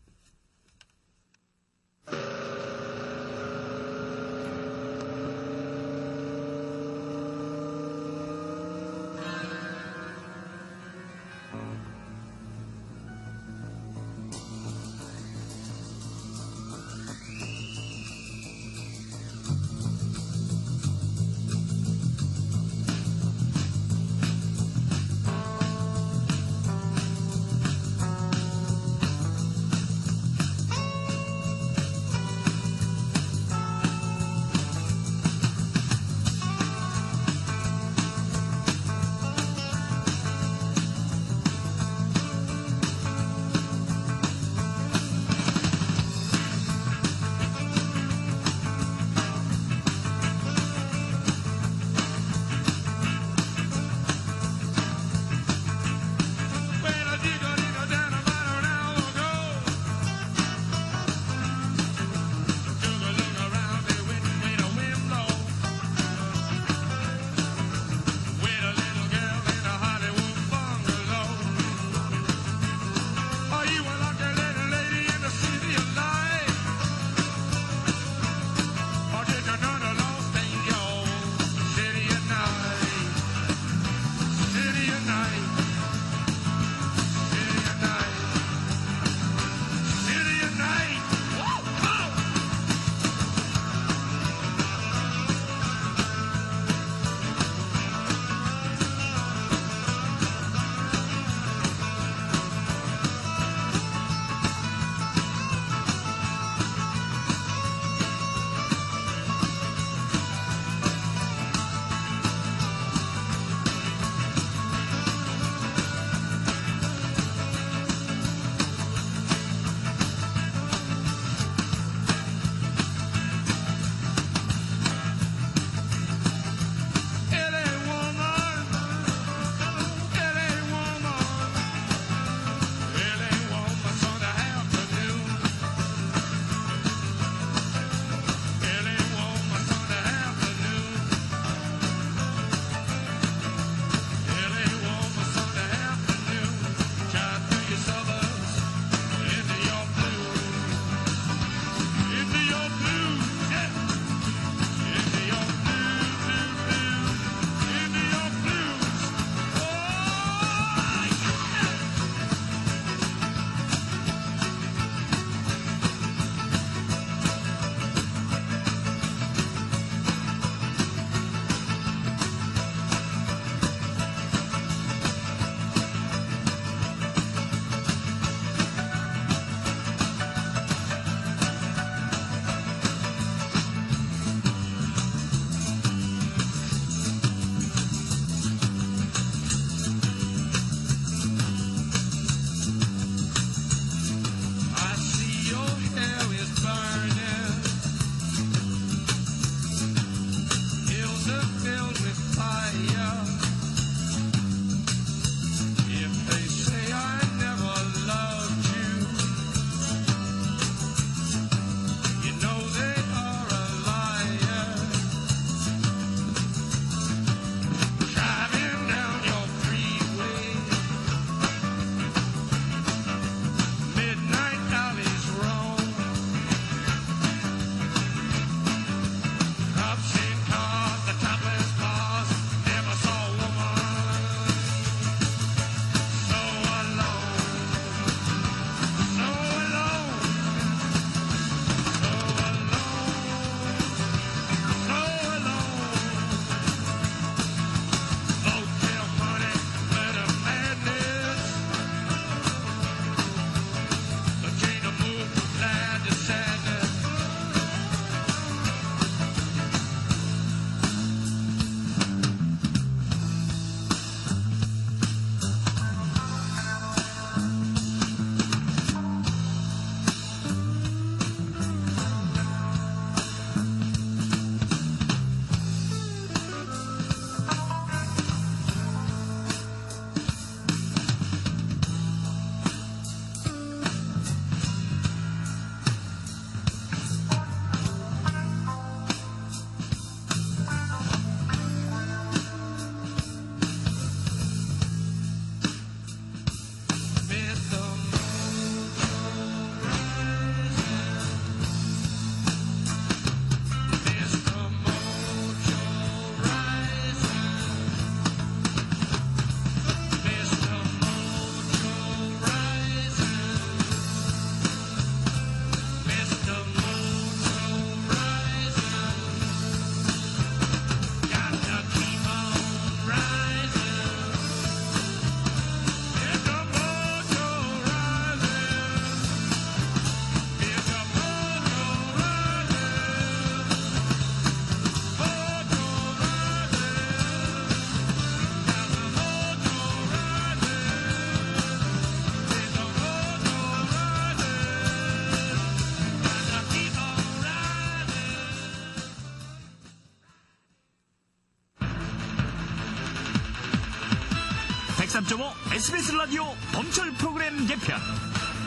103.5 SBS 라디오 봄철 프로그램 개편.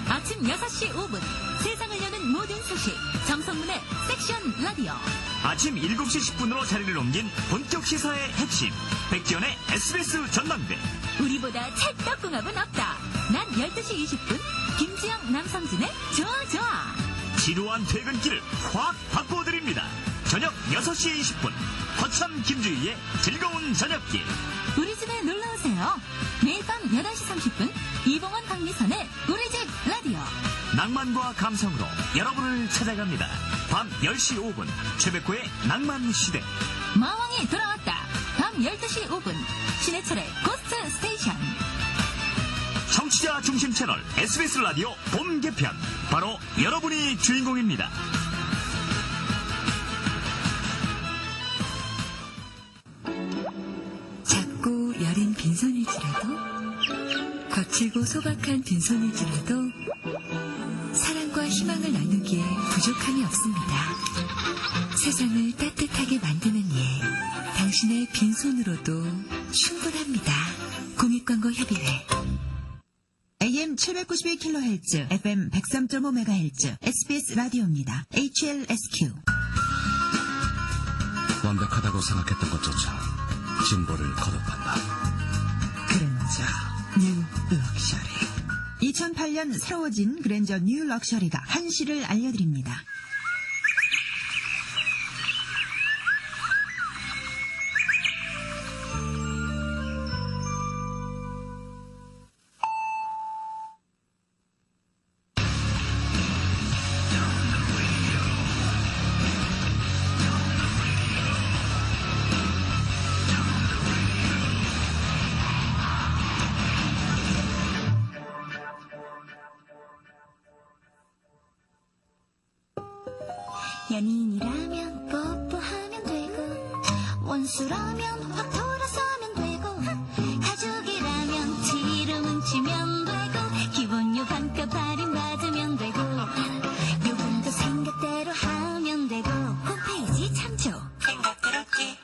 아침 6시 5분 세상을 여는 모든 소식 정성문의 섹션 라디오. 아침 7시 10분으로 자리를 옮긴 본격 시사의 핵심 백지연의 SBS 전망대. 우리보다 찰떡궁합은 없다. 낮 12시 20분 김지영 남성진의 좋아. 지루한 퇴근길을 확 바꿔드립니다. 저녁 6시 20분 허참 김주희의 즐거운 저녁길. 우리 집에 놀러오세요. 매일 밤 11시 30분 이봉원 박미선의 우리 집 라디오. 낭만과 감성으로 여러분을 찾아갑니다. 밤 10시 5분 최백호의 낭만시대. 마왕이 돌아왔다. 밤 12시 5분 신해철의 고스트 스테이션. 청취자 중심 채널 SBS 라디오 봄 개편. 바로 여러분이 주인공입니다. 작고 여린 빈손일지라도 거칠고 소박한 빈손일지라도 사랑과 희망을 나누기에 부족함이 없습니다. 세상을 따뜻하게 만드는 일, 당신의 빈손으로도 충분합니다. 공익광고협의회. AM 792kHz, FM 103.5MHz, SBS 라디오입니다. HLSQ. 완벽하다고 생각했던 것조차 진보를 거듭한다. 그랜저 뉴 럭셔리. 2008년 새로워진 그랜저 뉴 럭셔리가 한시를 알려드립니다. 연인이라면 뽀뽀하면 되고 원수라면 확 돌아서면 되고 가족이라면 지름은 치면 되고 기본료 반값 할인 받으면 되고 요금도 생각대로 하면 되고 홈페이지 참조. 생각대로지.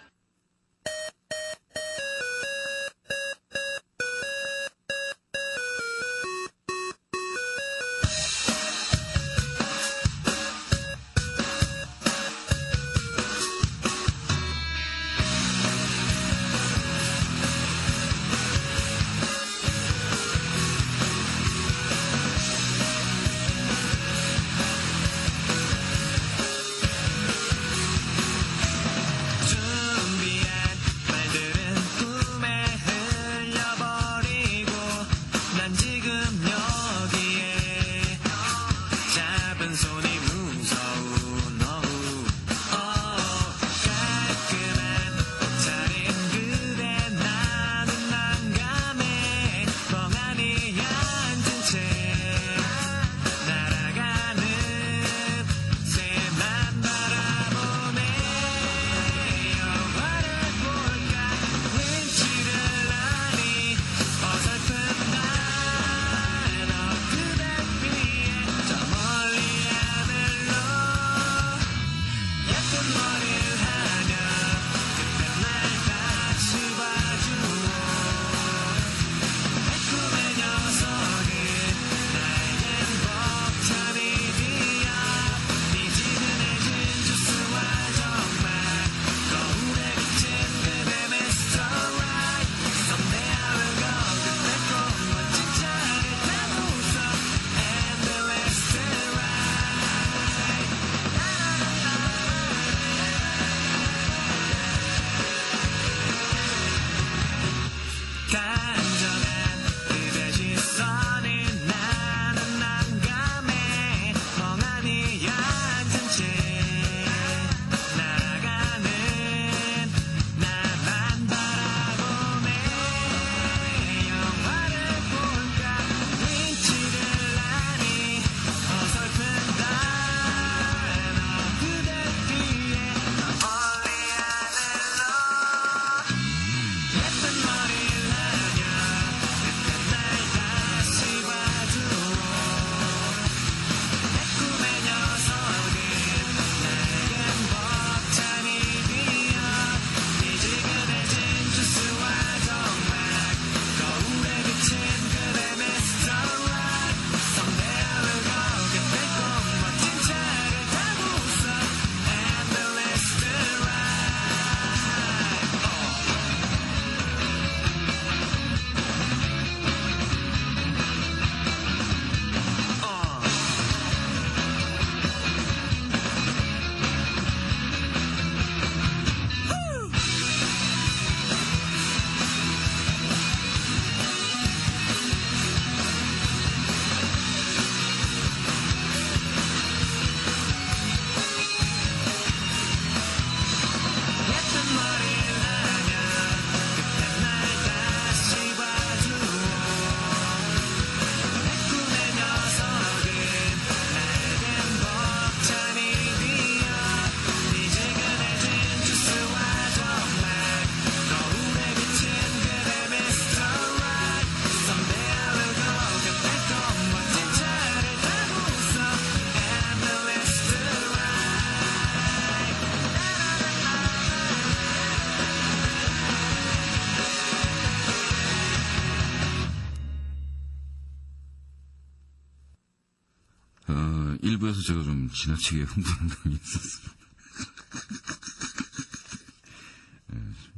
일부에서 제가 좀 지나치게 흥분한 감이 있었어요.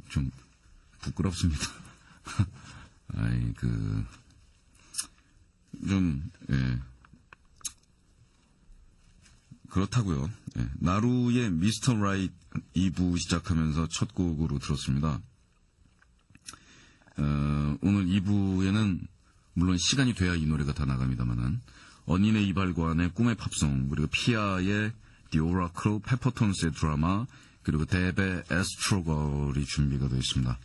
좀 부끄럽습니다. 그렇다고요. 예. 나루의 미스터 라이트 2부 시작하면서 첫 곡으로 들었습니다. 오늘 2부에는 물론 시간이 돼야 이 노래가 다 나갑니다만은 언니네 이발관의 꿈의 팝송, 그리고 피아의 The Oracle, 페퍼톤스의 드라마, 그리고 뎁의 에스트로걸이 준비가 되어 있습니다.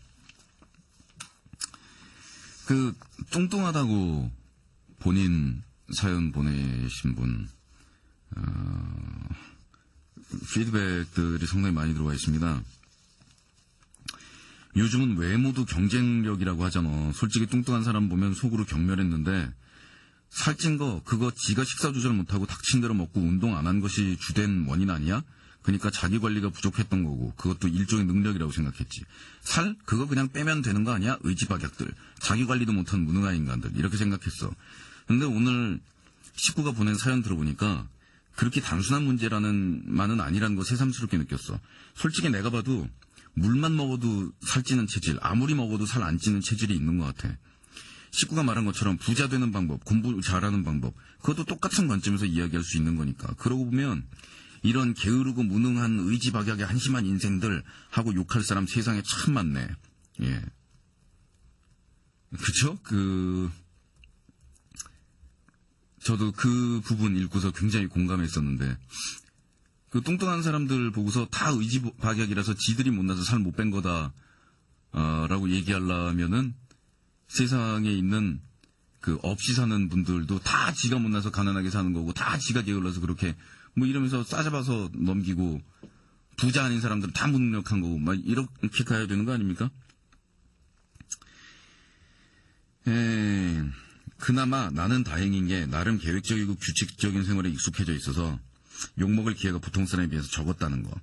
뚱뚱하다고 본인 사연 보내신 분, 피드백들이 상당히 많이 들어와 있습니다. 요즘은 외모도 경쟁력이라고 하잖아. 솔직히 뚱뚱한 사람 보면 속으로 경멸했는데 살찐 거 그거 지가 식사 조절 못하고 닥친 대로 먹고 운동 안 한 것이 주된 원인 아니야? 그러니까 자기 관리가 부족했던 거고 그것도 일종의 능력이라고 생각했지. 살? 그거 그냥 빼면 되는 거 아니야? 의지박약들. 자기 관리도 못한 무능한 인간들. 이렇게 생각했어. 근데 오늘 식구가 보낸 사연 들어보니까 그렇게 단순한 문제라는 아니라는 거 새삼스럽게 느꼈어. 솔직히 내가 봐도 물만 먹어도 살찌는 체질, 아무리 먹어도 살 안 찌는 체질이 있는 것 같아. 식구가 말한 것처럼 부자 되는 방법, 공부 잘하는 방법, 그것도 똑같은 관점에서 이야기할 수 있는 거니까. 그러고 보면 이런 게으르고 무능한 의지박약의 한심한 인생들 하고 욕할 사람 세상에 참 많네. 예. 그쵸? 저도 그 부분 읽고서 굉장히 공감했었는데, 뚱뚱한 사람들 보고서 다 의지박약이라서 지들이 못나서 살 못 뺀 거다, 라고 얘기하려면은 세상에 있는 없이 사는 분들도 다 지가 못나서 가난하게 사는 거고, 다 지가 게을러서 그렇게, 이러면서 싸잡아서 넘기고, 부자 아닌 사람들은 다 무능력한 거고, 이렇게 가야 되는 거 아닙니까? 그나마 나는 다행인 게 나름 계획적이고 규칙적인 생활에 익숙해져 있어서 욕먹을 기회가 보통 사람에 비해서 적었다는 거.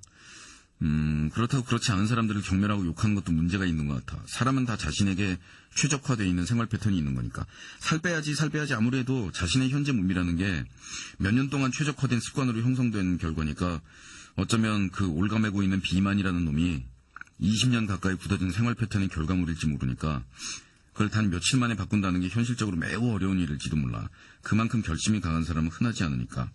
그렇다고 그렇지 않은 사람들을 경멸하고 욕하는 것도 문제가 있는 것 같아. 사람은 다 자신에게 최적화되어 있는 생활 패턴이 있는 거니까. 살 빼야지 아무래도 자신의 현재 몸이라는 게 몇 년 동안 최적화된 습관으로 형성된 결과니까 어쩌면 올가매고 있는 비만이라는 놈이 20년 가까이 굳어진 생활 패턴의 결과물일지 모르니까 그걸 단 며칠 만에 바꾼다는 게 현실적으로 매우 어려운 일일지도 몰라. 그만큼 결심이 강한 사람은 흔하지 않으니까.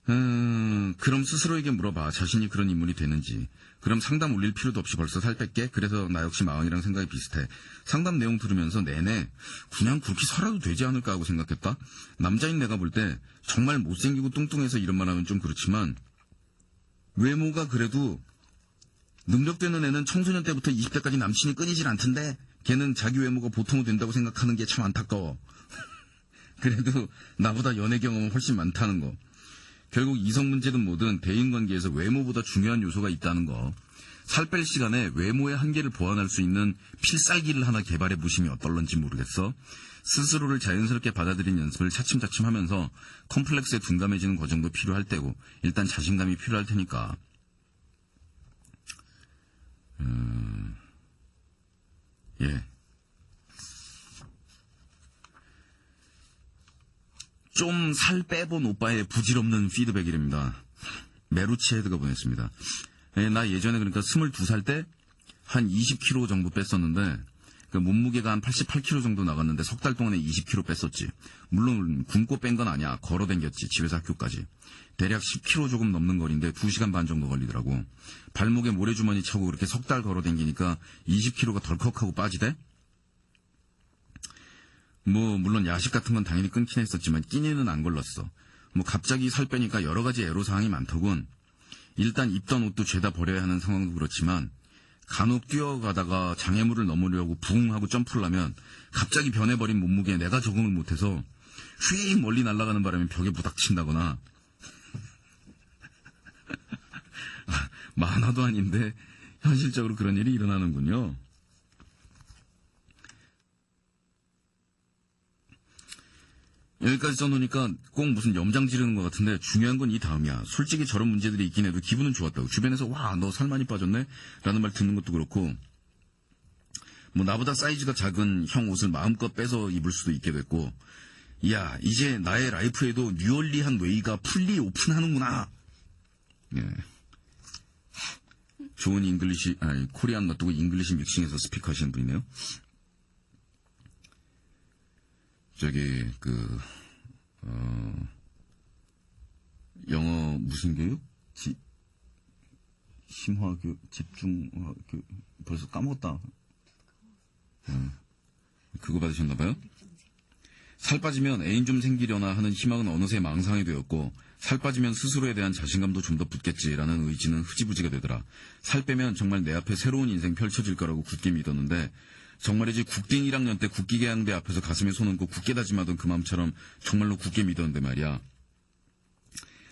그럼 스스로에게 물어봐. 자신이 그런 인물이 되는지. 그럼 상담 올릴 필요도 없이 벌써 살 뺄게? 그래서 나 역시 마왕이랑 생각이 비슷해. 상담 내용 들으면서 내내 그냥 그렇게 살아도 되지 않을까 하고 생각했다. 남자인 내가 볼 때 정말 못생기고 뚱뚱해서 이런 말 하면 좀 그렇지만 외모가 그래도 능력되는 애는 청소년 때부터 20대까지 남친이 끊이질 않던데 걔는 자기 외모가 보통은 된다고 생각하는 게 참 안타까워. 그래도 나보다 연애 경험은 훨씬 많다는 거. 결국 이성 문제든 뭐든 대인관계에서 외모보다 중요한 요소가 있다는 거. 살 뺄 시간에 외모의 한계를 보완할 수 있는 필살기를 하나 개발해 보시면 어떨런지 모르겠어. 스스로를 자연스럽게 받아들이는 연습을 차츰차츰 하면서 컴플렉스에 둔감해지는 과정도 필요할 때고 일단 자신감이 필요할 테니까. 예. 좀 살 빼본 오빠의 부질없는 피드백이랍니다. 메루치 헤드가 보냈습니다. 예, 나 예전에 그러니까 22살 때 한 20kg 정도 뺐었는데 몸무게가 한 88kg 정도 나갔는데 석 달 동안에 20kg 뺐었지. 물론 굶고 뺀 건 아니야. 걸어 댕겼지. 집에서 학교까지. 대략 10km 조금 넘는 거리인데 2시간 반 정도 걸리더라고. 발목에 모래주머니 차고 그렇게 석 달 걸어 댕기니까 20kg가 덜컥하고 빠지대? 물론 야식 같은 건 당연히 끊긴 했었지만 끼니는 안 걸렀어. 갑자기 살 빼니까 여러 가지 애로사항이 많더군. 일단 입던 옷도 죄다 버려야 하는 상황도 그렇지만 간혹 뛰어가다가 장애물을 넘으려고 붕 하고 점프를 하면 갑자기 변해버린 몸무게에 내가 적응을 못해서 휙 멀리 날아가는 바람에 벽에 부닥친다거나 만화도 아닌데 현실적으로 그런 일이 일어나는군요. 여기까지 써놓으니까 꼭 무슨 염장 지르는 것 같은데 중요한 건 이 다음이야. 솔직히 저런 문제들이 있긴 해도 기분은 좋았다고. 주변에서 와, 너 살 많이 빠졌네? 라는 말 듣는 것도 그렇고 나보다 사이즈가 작은 형 옷을 마음껏 빼서 입을 수도 있게 됐고 야, 이제 나의 라이프에도 뉴얼리한 웨이가 풀리 오픈하는구나. 예. 좋은 잉글리시, 코리안 놔두고 잉글리시 믹싱해서 스피커 하시는 분이네요. 저기, 영어 무슨 교육? 심화교육, 집중교육, 벌써 까먹었다. 그거 받으셨나봐요? 살 빠지면 애인 좀 생기려나 하는 희망은 어느새 망상이 되었고, 살 빠지면 스스로에 대한 자신감도 좀 더 붙겠지라는 의지는 흐지부지가 되더라. 살 빼면 정말 내 앞에 새로운 인생 펼쳐질 거라고 굳게 믿었는데, 정말이지 국딩 1학년 때 국기계양대 앞에서 가슴에 손 얹고 굳게 다짐하던 그 마음처럼 정말로 굳게 믿었는데 말이야.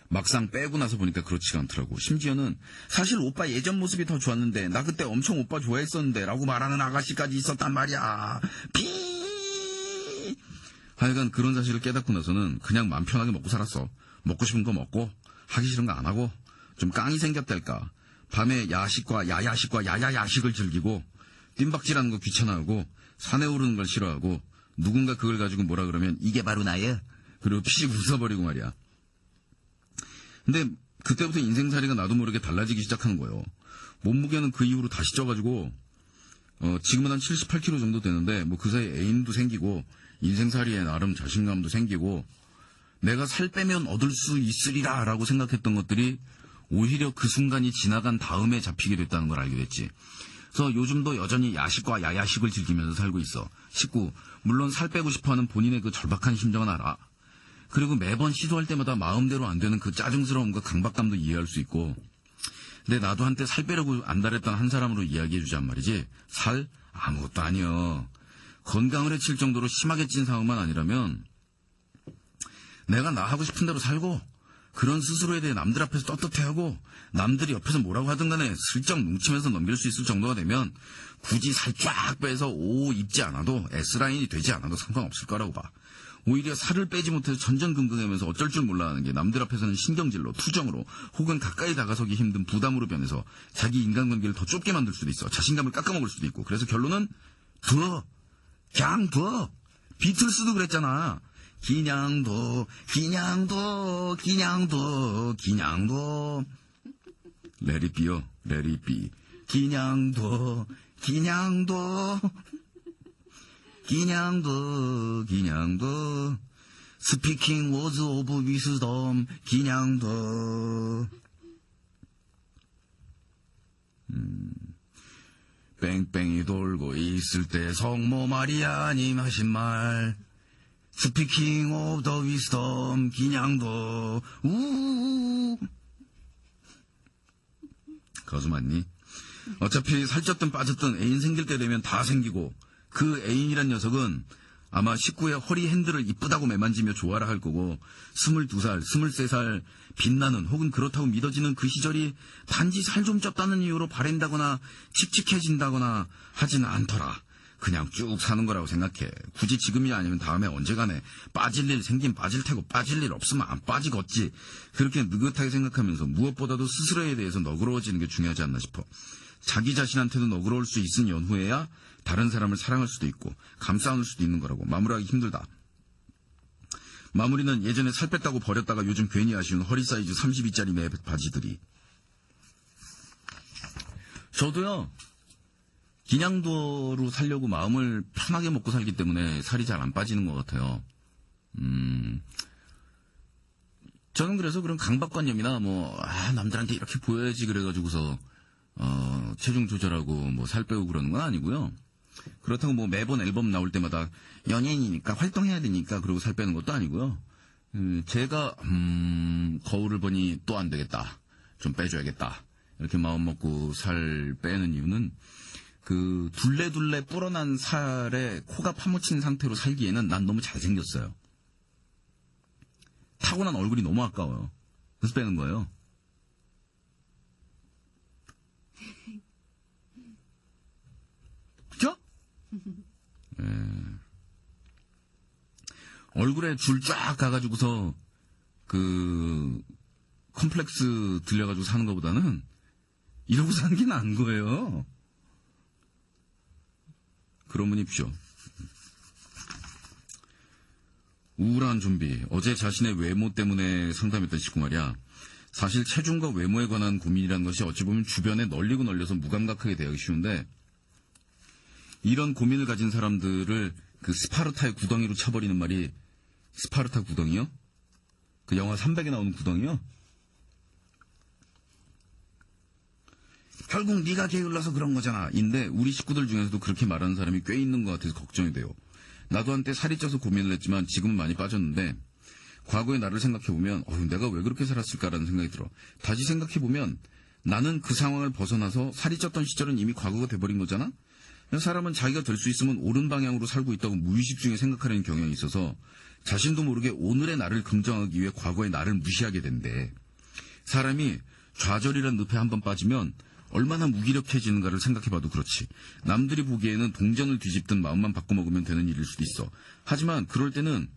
막상 빼고 나서 보니까 그렇지가 않더라고. 심지어는 사실 오빠 예전 모습이 더 좋았는데 나 그때 엄청 오빠 좋아했었는데 라고 말하는 아가씨까지 있었단 말이야. 하여간 그런 사실을 깨닫고 나서는 그냥 맘 편하게 먹고 살았어. 먹고 싶은 거 먹고 하기 싫은 거 안 하고 좀 깡이 생겼달까. 밤에 야식과 야야식과 야야야식을 즐기고 뜀박질하는 거 귀찮아하고 산에 오르는 걸 싫어하고 누군가 그걸 가지고 뭐라 그러면 이게 바로 나야? 그리고 피식 웃어버리고 말이야. 근데 그때부터 인생살이가 나도 모르게 달라지기 시작하는 거예요. 몸무게는 그 이후로 다시 쪄가지고 지금은 한 78kg 정도 되는데 뭐 그 사이에 애인도 생기고 인생살이에 나름 자신감도 생기고 내가 살 빼면 얻을 수 있으리라 라고 생각했던 것들이 오히려 그 순간이 지나간 다음에 잡히게 됐다는 걸 알게 됐지. 그래서 요즘도 여전히 야식과 야야식을 즐기면서 살고 있어. 19. 물론 살 빼고 싶어하는 본인의 그 절박한 심정은 알아. 그리고 매번 시도할 때마다 마음대로 안 되는 그 짜증스러움과 강박감도 이해할 수 있고. 근데 나도 한때 살 빼려고 안달했던 한 사람으로 이야기해주자면 말이지. 살? 아무것도 아니여. 건강을 해칠 정도로 심하게 찐 상황만 아니라면 내가 나 하고 싶은 대로 살고 그런 스스로에 대해 남들 앞에서 떳떳해하고 남들이 옆에서 뭐라고 하든 간에 슬쩍 뭉치면서 넘길 수 있을 정도가 되면 굳이 살 쫙 빼서 O 입지 않아도 S라인이 되지 않아도 상관없을 거라고 봐. 오히려 살을 빼지 못해서 전전긍긍하면서 어쩔 줄 몰라 하는 게 남들 앞에서는 신경질로, 투정으로, 혹은 가까이 다가서기 힘든 부담으로 변해서 자기 인간관계를 더 좁게 만들 수도 있어. 자신감을 깎아먹을 수도 있고. 그래서 결론은 둬. 그냥 둬. 비틀스도 그랬잖아. 그냥 둬. 그냥 둬. 그냥 둬. 그냥 둬. Let it be요. Let it be. 그냥 둬. 그냥 둬. 그냥 둬. 그냥 둬. Speaking words of wisdom. 그냥 둬. 뺑뺑이 돌고 있을 때 성모 마리아님 하신 말. Speaking of the wisdom. 그냥 둬. 우우우. 가수 맞니? 어차피 살쪘든 빠졌든 애인 생길 때 되면 다 생기고 그 애인이란 녀석은 아마 19의 허리 핸들을 이쁘다고 매만지며 좋아라 할 거고 22살, 23살 빛나는 혹은 그렇다고 믿어지는 그 시절이 단지 살 좀 쪘다는 이유로 바랜다거나 칙칙해진다거나 하지는 않더라. 그냥 쭉 사는 거라고 생각해. 굳이 지금이 아니면 다음에 언제간에 빠질 일 생긴 빠질 테고 빠질 일 없으면 안 빠지겠지. 그렇게 느긋하게 생각하면서 무엇보다도 스스로에 대해서 너그러워지는 게 중요하지 않나 싶어. 자기 자신한테도 너그러울 수 있은 연후에야 다른 사람을 사랑할 수도 있고 감싸안을 수도 있는 거라고. 마무리하기 힘들다. 마무리는 예전에 살 뺐다고 버렸다가 요즘 괜히 아쉬운 허리 사이즈 32짜리 내 바지들이. 저도요. 기냥도로 살려고 마음을 편하게 먹고 살기 때문에 살이 잘 안 빠지는 것 같아요. 저는 그래서 그런 강박관념이나 남들한테 이렇게 보여야지 그래가지고서 체중 조절하고 살 빼고 그러는 건 아니고요. 그렇다고 매번 앨범 나올 때마다 연예인이니까 활동해야 되니까 그러고 살 빼는 것도 아니고요. 제가 거울을 보니 또 안 되겠다. 좀 빼줘야겠다. 이렇게 마음 먹고 살 빼는 이유는 그 둘레둘레 불어난 살에 코가 파묻힌 상태로 살기에는 난 너무 잘생겼어요. 타고난 얼굴이 너무 아까워요. 그래서 빼는 거예요. 그죠? 얼굴에 줄 쫙 가가지고서 그 컴플렉스 들려가지고 사는 것보다는 이러고 사는 게 나은 거예요. 그러면 입쇼. 우울한 좀비. 어제 자신의 외모 때문에 상담했던 친구 말이야. 사실 체중과 외모에 관한 고민이라는 것이 어찌 보면 주변에 널리고 널려서 무감각하게 대하기 쉬운데 이런 고민을 가진 사람들을 그 스파르타의 구덩이로 쳐버리는 말이 스파르타 구덩이요? 그 영화 300에 나오는 구덩이요? 결국 네가 게을러서 그런 거잖아. 인데 우리 식구들 중에서도 그렇게 말하는 사람이 꽤 있는 것 같아서 걱정이 돼요. 나도 한때 살이 쪄서 고민을 했지만 지금은 많이 빠졌는데 과거의 나를 생각해보면 내가 왜 그렇게 살았을까라는 생각이 들어. 다시 생각해보면 나는 그 상황을 벗어나서 살이 쪘던 시절은 이미 과거가 돼버린 거잖아? 사람은 자기가 될 수 있으면 옳은 방향으로 살고 있다고 무의식 중에 생각하려는 경향이 있어서 자신도 모르게 오늘의 나를 긍정하기 위해 과거의 나를 무시하게 된대. 사람이 좌절이란 늪에 한번 빠지면 얼마나 무기력해지는가를 생각해봐도 그렇지. 남들이 보기에는 동전을 뒤집든 마음만 바꿔먹으면 되는 일일 수도 있어. 하지만 그럴 때는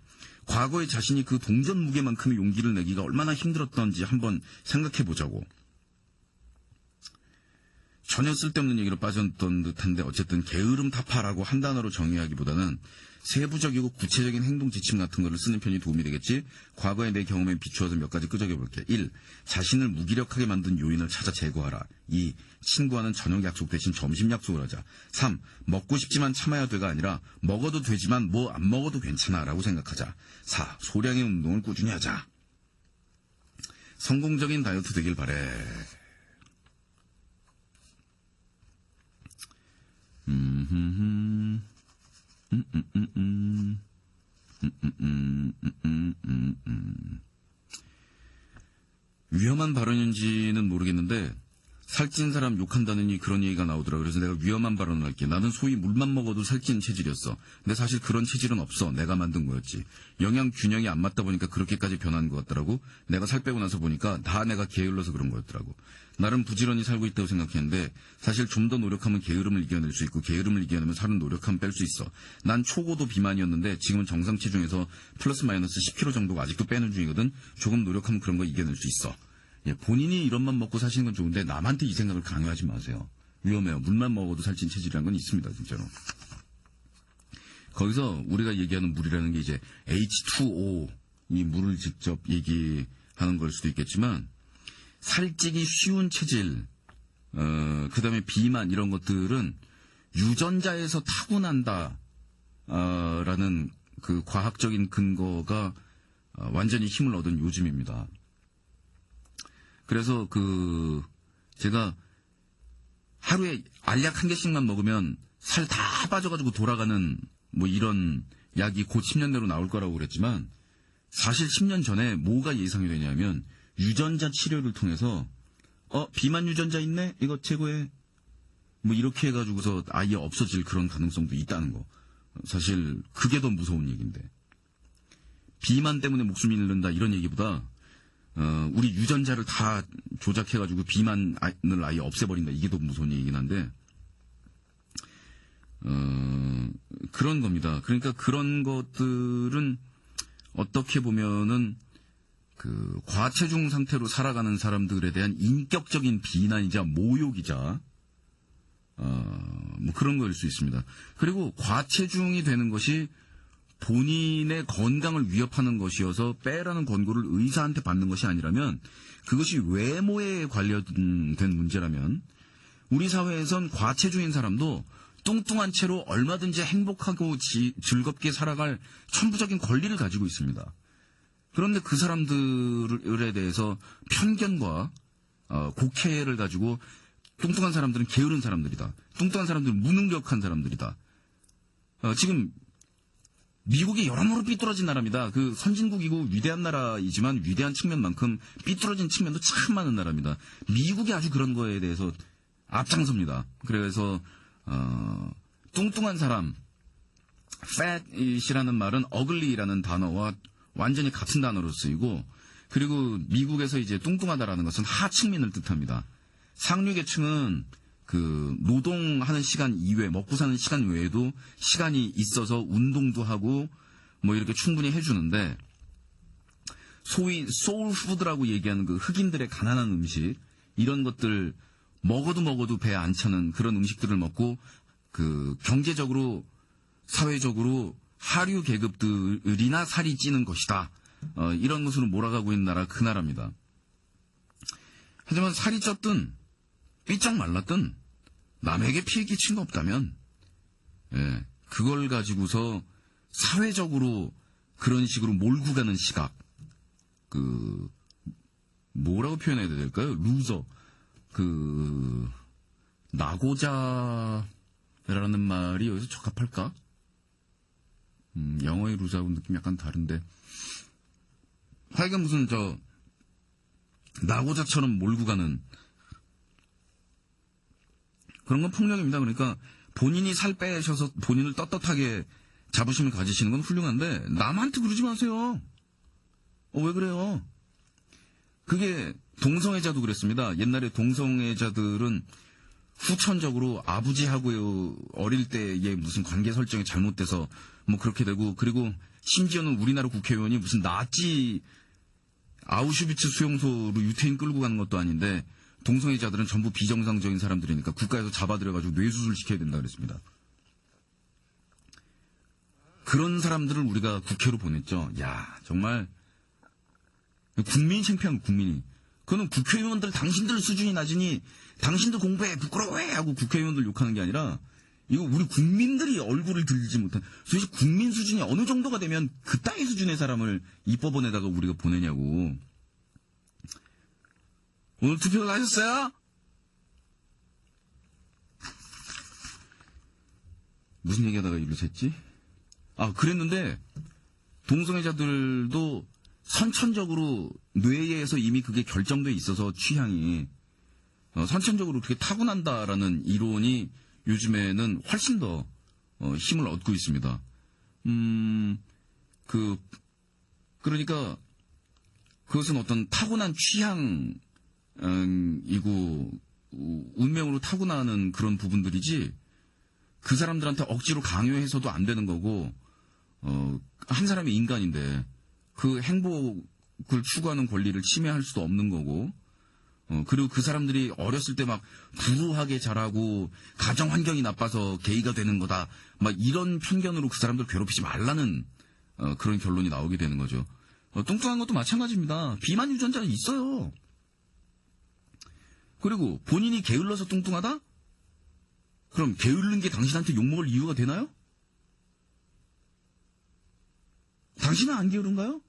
과거의 자신이 그 동전 무게만큼의 용기를 내기가 얼마나 힘들었던지 한번 생각해보자고. 전혀 쓸데없는 얘기로 빠졌던 듯한데 어쨌든 게으름 타파라고 한 단어로 정의하기보다는 세부적이고 구체적인 행동 지침 같은 거를 쓰는 편이 도움이 되겠지. 과거의 내 경험에 비추어서 몇 가지 끄적여볼게. 1. 자신을 무기력하게 만든 요인을 찾아 제거하라. 2. 친구와는 저녁 약속 대신 점심 약속을 하자. 3. 먹고 싶지만 참아야 돼가 아니라 먹어도 되지만 뭐 안 먹어도 괜찮아 라고 생각하자. 4. 소량의 운동을 꾸준히 하자. 성공적인 다이어트 되길 바래. 위험한 발언인지는 모르겠는데 살찐 사람 욕한다느니 그런 얘기가 나오더라고요. 그래서 내가 위험한 발언을 할게. 나는 소위 물만 먹어도 살찐 체질이었어. 근데 사실 그런 체질은 없어. 내가 만든 거였지. 영양 균형이 안 맞다 보니까 그렇게까지 변한 것 같더라고. 내가 살 빼고 나서 보니까 다 내가 게을러서 그런 거였더라고. 나름 부지런히 살고 있다고 생각했는데 사실 좀 더 노력하면 게으름을 이겨낼 수 있고 게으름을 이겨내면 살은 노력하면 뺄 수 있어. 난 초고도 비만이었는데 지금은 정상 체중에서 플러스 마이너스 10kg 정도가 아직도 빼는 중이거든. 조금 노력하면 그런 거 이겨낼 수 있어. 본인이 이런만 먹고 사시는 건 좋은데 남한테 이 생각을 강요하지 마세요. 위험해요. 물만 먹어도 살찐 체질이라는 건 있습니다. 진짜로. 거기서 우리가 얘기하는 물이라는 게 이제 H2O 이 물을 직접 얘기하는 걸 수도 있겠지만 살찌기 쉬운 체질 그 다음에 비만 이런 것들은 유전자에서 타고난다 라는 그 과학적인 근거가 완전히 힘을 얻은 요즘입니다. 그래서 제가 하루에 알약 한 개씩만 먹으면 살 다 빠져가지고 돌아가는 뭐 이런 약이 곧 10년 내로 나올 거라고 그랬지만 사실 10년 전에 뭐가 예상이 되냐면 유전자 치료를 통해서 비만 유전자 있네? 이거 최고의 뭐 이렇게 해가지고서 아예 없어질 그런 가능성도 있다는 거. 사실 그게 더 무서운 얘기인데 비만 때문에 목숨이 잃는다 이런 얘기보다 우리 유전자를 다 조작해가지고 비만을 아예 없애버린다. 이게 더 무서운 얘기긴 한데, 그런 겁니다. 그러니까 그런 것들은 어떻게 보면은, 과체중 상태로 살아가는 사람들에 대한 인격적인 비난이자 모욕이자, 뭐 그런 거일 수 있습니다. 그리고 과체중이 되는 것이 본인의 건강을 위협하는 것이어서 빼라는 권고를 의사한테 받는 것이 아니라면 그것이 외모에 관련된 문제라면 우리 사회에선 과체중인 사람도 뚱뚱한 채로 얼마든지 행복하고 즐겁게 살아갈 천부적인 권리를 가지고 있습니다. 그런데 그 사람들에 대해서 편견과 곡해를 가지고 뚱뚱한 사람들은 게으른 사람들이다. 뚱뚱한 사람들은 무능력한 사람들이다. 지금 미국이 여러모로 삐뚤어진 나라입니다. 그 선진국이고 위대한 나라이지만 위대한 측면만큼 삐뚤어진 측면도 참 많은 나라입니다. 미국이 아주 그런 거에 대해서 앞장섭니다. 그래서 뚱뚱한 사람, fat이라는 말은 ugly라는 단어와 완전히 같은 단어로 쓰이고 그리고 미국에서 이제 뚱뚱하다라는 것은 하층민을 뜻합니다. 상류계층은 노동하는 시간 이외, 먹고 사는 시간 외에도 시간이 있어서 운동도 하고, 뭐 이렇게 충분히 해주는데, 소위 소울푸드라고 얘기하는 그 흑인들의 가난한 음식, 이런 것들, 먹어도 배 안 차는 그런 음식들을 먹고, 경제적으로, 사회적으로 하류 계급들이나 살이 찌는 것이다. 이런 것으로 몰아가고 있는 나라가 그 나라입니다. 하지만 살이 쪘든 삐쩍 말랐든 남에게 피해 끼친 거 없다면 그걸 가지고서 사회적으로 그런 식으로 몰고 가는 시각, 뭐라고 표현해야 될까요? 루저, 나고자라는 말이 여기서 적합할까? 영어의 루저하고 느낌이 약간 다른데. 하여간 무슨 나고자처럼 몰고 가는 그런 건 폭력입니다. 그러니까 본인이 살 빼셔서 본인을 떳떳하게 자부심을 가지시는 건 훌륭한데 남한테 그러지 마세요. 왜 그래요? 그게 동성애자도 그랬습니다. 옛날에 동성애자들은 후천적으로 아버지하고 어릴 때의 무슨 관계 설정이 잘못돼서 뭐 그렇게 되고, 그리고 심지어는 우리나라 국회의원이 무슨 나치 아우슈비츠 수용소로 유태인 끌고 가는 것도 아닌데 동성애자들은 전부 비정상적인 사람들이니까 국가에서 잡아들여가지고 뇌수술 시켜야 된다 그랬습니다. 그런 사람들을 우리가 국회로 보냈죠. 야, 정말 국민이 창피한 국민이. 그거는 국회의원들 당신들 수준이 낮으니 당신들 공부해 부끄러워해 하고 국회의원들 욕하는 게 아니라 이거 우리 국민들이 얼굴을 들지 못한, 도대체 국민 수준이 어느 정도가 되면 그따위 수준의 사람을 이 법원에다가 우리가 보내냐고. 오늘 투표 하셨어요? 무슨 얘기하다가 이를 샜지? 그랬는데 동성애자들도 선천적으로 뇌에서 이미 그게 결정돼 있어서 취향이 선천적으로 그렇게 타고난다라는 이론이 요즘에는 훨씬 더 힘을 얻고 있습니다. 그러니까 그것은 어떤 타고난 취향이고 운명으로 타고나는 그런 부분들이지 그 사람들한테 억지로 강요해서도 안 되는 거고, 한 사람이 인간인데 그 행복을 추구하는 권리를 침해할 수도 없는 거고, 그리고 그 사람들이 어렸을 때 막 불우하게 자라고 가정 환경이 나빠서 게이가 되는 거다, 막 이런 편견으로 그 사람들 괴롭히지 말라는 그런 결론이 나오게 되는 거죠. 뚱뚱한 것도 마찬가지입니다. 비만 유전자는 있어요. 그리고 본인이 게을러서 뚱뚱하다? 그럼 게으른 게 당신한테 욕먹을 이유가 되나요? 당신은 안 게으른가요?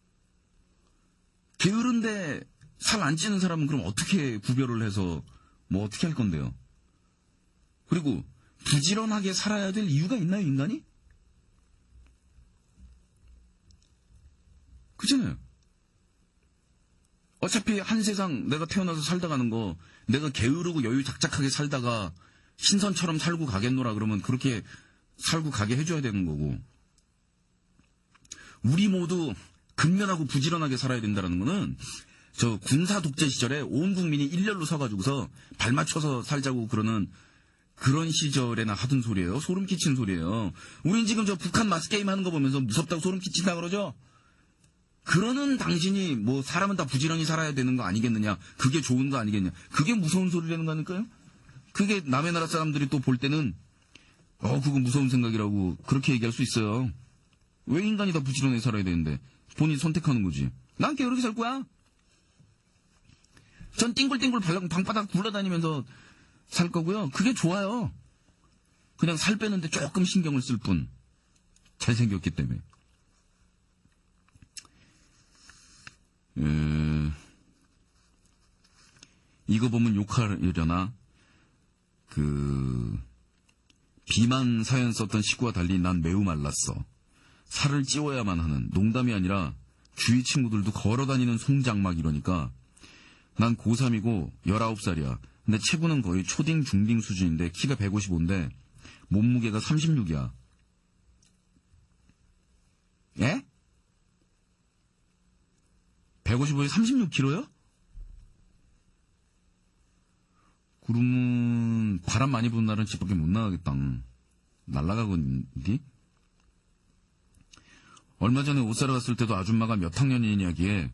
게으른데 살 안 찌는 사람은 그럼 어떻게 구별을 해서 뭐 어떻게 할 건데요? 그리고 부지런하게 살아야 될 이유가 있나요, 인간이? 그렇잖아요. 어차피 한 세상 내가 태어나서 살다 가는 거, 내가 게으르고 여유작작하게 살다가 신선처럼 살고 가겠노라 그러면 그렇게 살고 가게 해줘야 되는 거고, 우리 모두 근면하고 부지런하게 살아야 된다는 거는 저 군사 독재 시절에 온 국민이 일렬로 서가지고서 발 맞춰서 살자고 그러는 그런 시절에나 하던 소리예요. 소름 끼치는 소리예요. 우린 지금 저 북한 마스게임 하는 거 보면서 무섭다고 소름 끼친다 그러죠? 그러는 당신이 뭐 사람은 다 부지런히 살아야 되는 거 아니겠느냐, 그게 좋은 거 아니겠냐, 그게 무서운 소리라는 거 아닐까요? 그게 남의 나라 사람들이 또 볼 때는 그거 무서운 생각이라고 그렇게 얘기할 수 있어요. 왜 인간이 다 부지런히 살아야 되는데 본인이 선택하는 거지. 난 게으르게 살 거야. 전 띵글띵글 방바닥 굴러다니면서 살 거고요. 그게 좋아요. 그냥 살 빼는데 조금 신경을 쓸 뿐. 잘생겼기 때문에. 이거 보면 욕하려나? 비만 사연 썼던 식구와 달리 난 매우 말랐어. 살을 찌워야만 하는, 농담이 아니라 주위 친구들도 걸어다니는 송장막 이러니까 난 고3이고 19살이야. 근데 체구는 거의 초딩 중딩 수준인데 키가 155인데 몸무게가 36이야. 예? 155에 36kg요? 그러면 바람 많이 부는 날은 집 밖에 못 나가겠다. 날라가겠니? 얼마 전에 옷 사러 갔을 때도 아줌마가 몇 학년이냐기에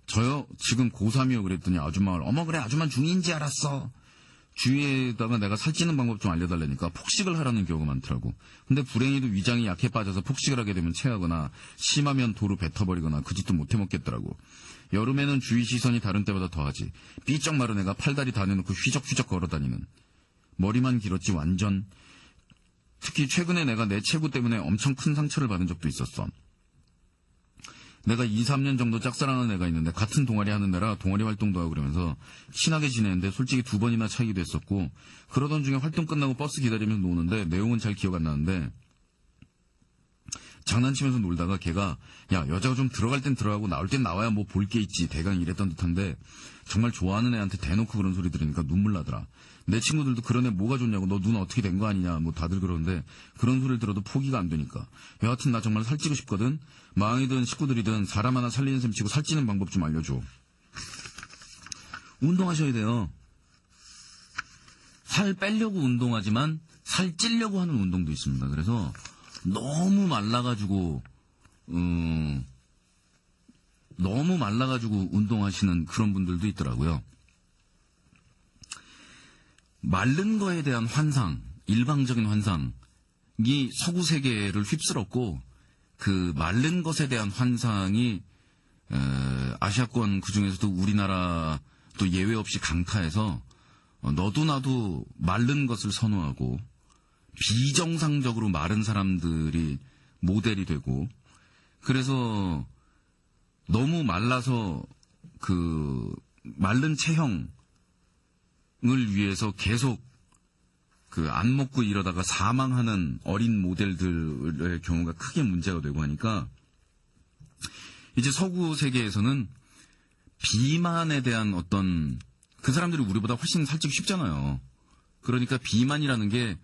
저요? 지금 고3이요 그랬더니 아줌마가 어머 그래 아줌마 중2인지 알았어. 주위에다가 내가 살찌는 방법 좀 알려달라니까 폭식을 하라는 경우가 많더라고. 근데 불행히도 위장이 약해 빠져서 폭식을 하게 되면 체하거나 심하면 도로 뱉어버리거나 그 짓도 못해 먹겠더라고. 여름에는 주위 시선이 다른 때보다 더하지. 삐쩍 마른 애가 팔다리 다 내놓고 휘적휘적 걸어다니는. 머리만 길었지 완전. 특히 최근에 내가 내 체구 때문에 엄청 큰 상처를 받은 적도 있었어. 내가 2, 3년 정도 짝사랑하는 애가 있는데 같은 동아리 하는 애라 동아리 활동도 하고 그러면서 친하게 지내는데 솔직히 2번이나 차이기도 했었고 그러던 중에 활동 끝나고 버스 기다리면서 노는데 내용은 잘 기억 안 나는데 장난치면서 놀다가 걔가 야 여자가 좀 들어갈 땐 들어가고 나올 땐 나와야 뭐 볼 게 있지 대강 이랬던 듯한데 정말 좋아하는 애한테 대놓고 그런 소리 들으니까 눈물 나더라. 내 친구들도 그런 애 뭐가 좋냐고 너 눈 어떻게 된 거 아니냐 뭐 다들 그러는데 그런 소리를 들어도 포기가 안 되니까. 여하튼 나 정말 살찌고 싶거든. 마왕이든 식구들이든 사람 하나 살리는 셈 치고 살찌는 방법 좀 알려줘. 운동하셔야 돼요. 살 빼려고 운동하지만 살 찌려고 하는 운동도 있습니다. 그래서 너무 말라가지고 운동하시는 그런 분들도 있더라고요. 마른 거에 대한 환상, 일방적인 환상이 서구 세계를 휩쓸었고 그 마른 것에 대한 환상이 아시아권 그중에서도 우리나라 또 예외 없이 강타해서 너도 나도 마른 것을 선호하고 비정상적으로 마른 사람들이 모델이 되고 그래서 너무 말라서 그 마른 체형을 위해서 계속 그 안 먹고 이러다가 사망하는 어린 모델들의 경우가 크게 문제가 되고 하니까 이제 서구 세계에서는 비만에 대한 어떤 그 사람들이 우리보다 훨씬 살찌기 쉽잖아요. 그러니까 비만이라는 게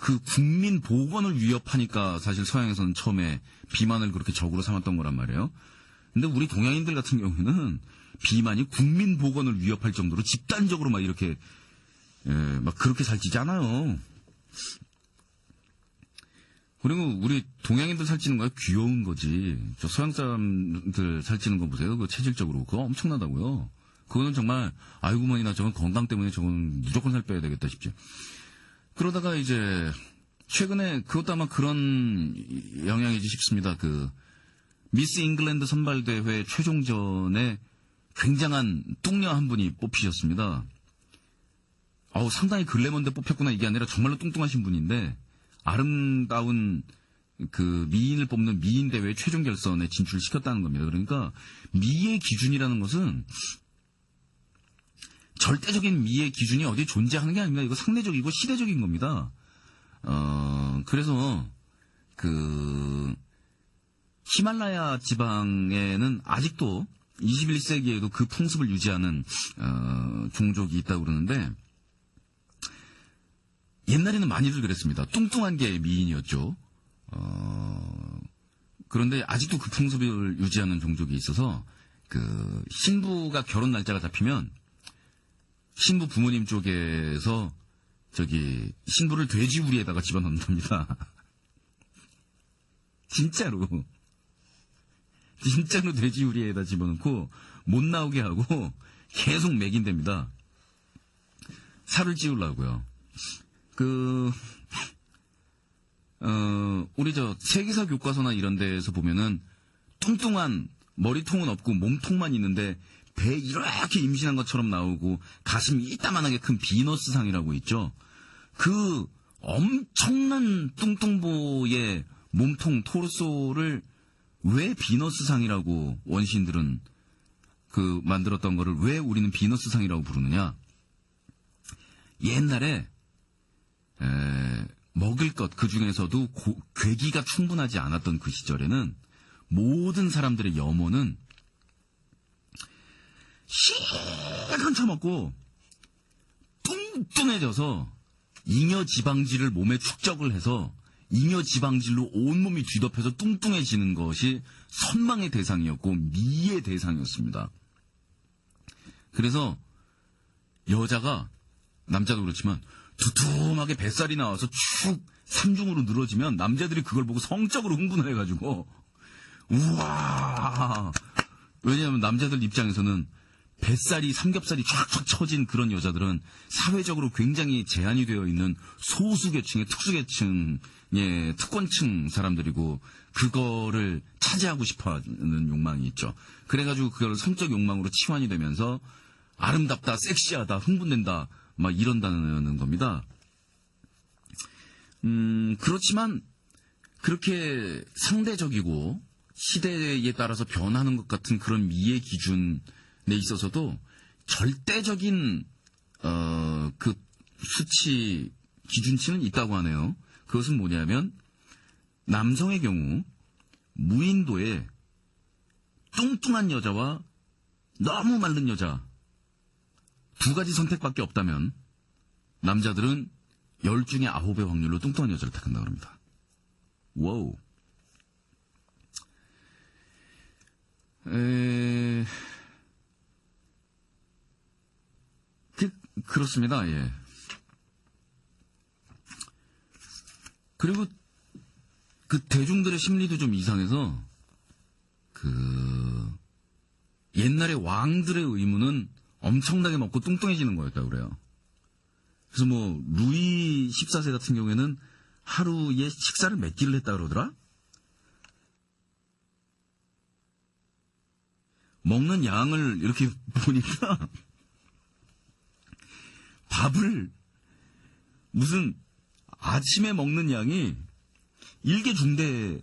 그 국민 보건을 위협하니까 사실 서양에서는 처음에 비만을 그렇게 적으로 삼았던 거란 말이에요. 근데 우리 동양인들 같은 경우에는 비만이 국민 보건을 위협할 정도로 집단적으로 막 이렇게 막 그렇게 살찌지 않아요. 그리고 우리 동양인들 살찌는 거야 귀여운 거지. 저 서양 사람들 살찌는 거 보세요. 그 체질적으로 그거 엄청나다고요. 그거는 정말 아이고머니나 저건 건강 때문에 저건 무조건 살 빼야 되겠다 싶지. 그러다가 이제 최근에 그것도 아마 그런 영향이지 싶습니다. 그 미스 잉글랜드 선발대회 최종전에 굉장한 뚱녀 한 분이 뽑히셨습니다. 상당히 글래머인데 뽑혔구나 이게 아니라 정말로 뚱뚱하신 분인데 아름다운 그 미인을 뽑는 미인 대회 최종 결선에 진출시켰다는 겁니다. 그러니까 미의 기준이라는 것은 절대적인 미의 기준이 어디 존재하는 게 아닙니다. 이거 상대적이고 시대적인 겁니다. 그래서 그 히말라야 지방에는 아직도 21세기에도 그 풍습을 유지하는 종족이 있다고 그러는데 옛날에는 많이들 그랬습니다. 뚱뚱한 게 미인이었죠. 그런데 아직도 그 풍습을 유지하는 종족이 있어서 그 신부가 결혼 날짜가 잡히면 신부 부모님 쪽에서 신부를 돼지우리에다가 집어넣는답니다. 진짜로 돼지우리에다 집어넣고 못 나오게 하고 계속 먹인답니다. 살을 찌우려고요. 우리 세계사 교과서나 이런 데에서 보면은 뚱뚱한 머리통은 없고 몸통만 있는데 배 이렇게 임신한 것처럼 나오고 가슴이 이따만하게 큰 비너스상이라고 있죠. 그 엄청난 뚱뚱보의 몸통 토르소를 왜 비너스상이라고 원시인들은 그 만들었던 거를 왜 우리는 비너스상이라고 부르느냐? 옛날에 먹을 것 그 중에서도 괴기가 충분하지 않았던 그 시절에는 모든 사람들의 염원은 실컷 처먹고 뚱뚱해져서 잉여 지방질을 몸에 축적을 해서 잉여 지방질로 온몸이 뒤덮여서 뚱뚱해지는 것이 선망의 대상이었고 미의 대상이었습니다. 그래서 여자가 남자도 그렇지만 두툼하게 뱃살이 나와서 축 삼중으로 늘어지면 남자들이 그걸 보고 성적으로 흥분을 해가지고 우와, 왜냐하면 남자들 입장에서는 뱃살이 삼겹살이 쫙쫙 처진 그런 여자들은 사회적으로 굉장히 제한이 되어 있는 소수계층의 특수계층의 특권층 사람들이고 그거를 차지하고 싶어하는 욕망이 있죠. 그래가지고 그걸 성적 욕망으로 치환이 되면서 아름답다, 섹시하다, 흥분된다 막 이런다는 겁니다. 그렇지만 그렇게 상대적이고 시대에 따라서 변하는 것 같은 그런 미의 기준에 있어서도 절대적인 그 수치 기준치는 있다고 하네요. 그것은 뭐냐면 남성의 경우 무인도에 뚱뚱한 여자와 너무 마른 여자 두 가지 선택밖에 없다면 남자들은 10 중에 9의 확률로 뚱뚱한 여자를 택한다고 합니다. 와우. 그렇습니다. 예. 그리고 그 대중들의 심리도 좀 이상해서 그 옛날에 왕들의 의무는 엄청나게 먹고 뚱뚱해지는 거였다고 그래요. 그래서 뭐 루이 14세 같은 경우에는 하루에 식사를 몇 끼를 했다 그러더라? 먹는 양을 이렇게 보니까 밥을 무슨 아침에 먹는 양이 일개 중대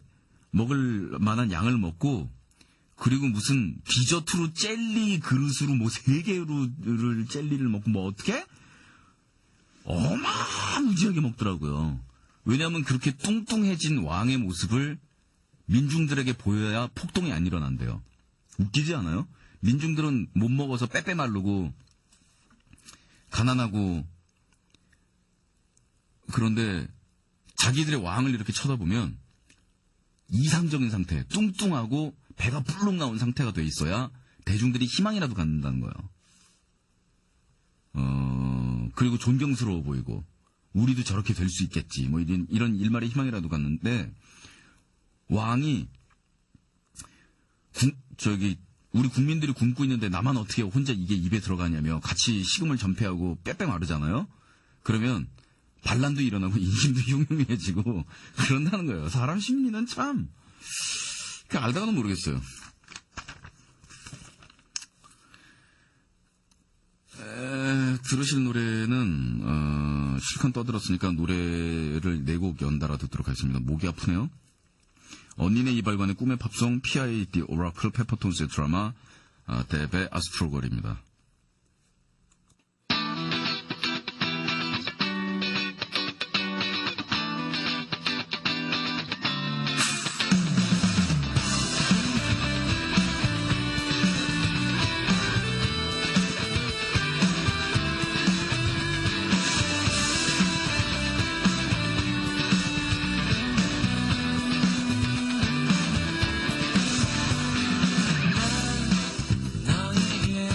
먹을 만한 양을 먹고 그리고 무슨 디저트로 젤리 그릇으로 뭐 3개를 젤리를 먹고 뭐 어떻게? 어마무지하게 먹더라고요. 왜냐하면 그렇게 뚱뚱해진 왕의 모습을 민중들에게 보여야 폭동이 안 일어난대요. 웃기지 않아요? 민중들은 못 먹어서 빼빼 마르고 가난하고 그런데 자기들의 왕을 이렇게 쳐다보면 이상적인 상태, 뚱뚱하고 배가 불룩 나온 상태가 돼 있어야 대중들이 희망이라도 갖는다는 거예요. 그리고 존경스러워 보이고 우리도 저렇게 될 수 있겠지 뭐 이런 일말의 희망이라도 갖는데 왕이 우리 국민들이 굶고 있는데 나만 어떻게 혼자 이게 입에 들어가냐며 같이 식음을 전폐하고 빼빼 마르잖아요. 그러면 반란도 일어나고 인심도 흉흉해지고 그런다는 거예요. 사람 심리는 참 알다가는 모르겠어요. 들으실 노래는 실컷 떠들었으니까 노래를 4곡 연달아 듣도록 하겠습니다. 목이 아프네요. 언니네 이발관의 꿈의 팝송 P.I.D. 오라클 페퍼톤스의 드라마 데베 아스트로걸입니다. 너에게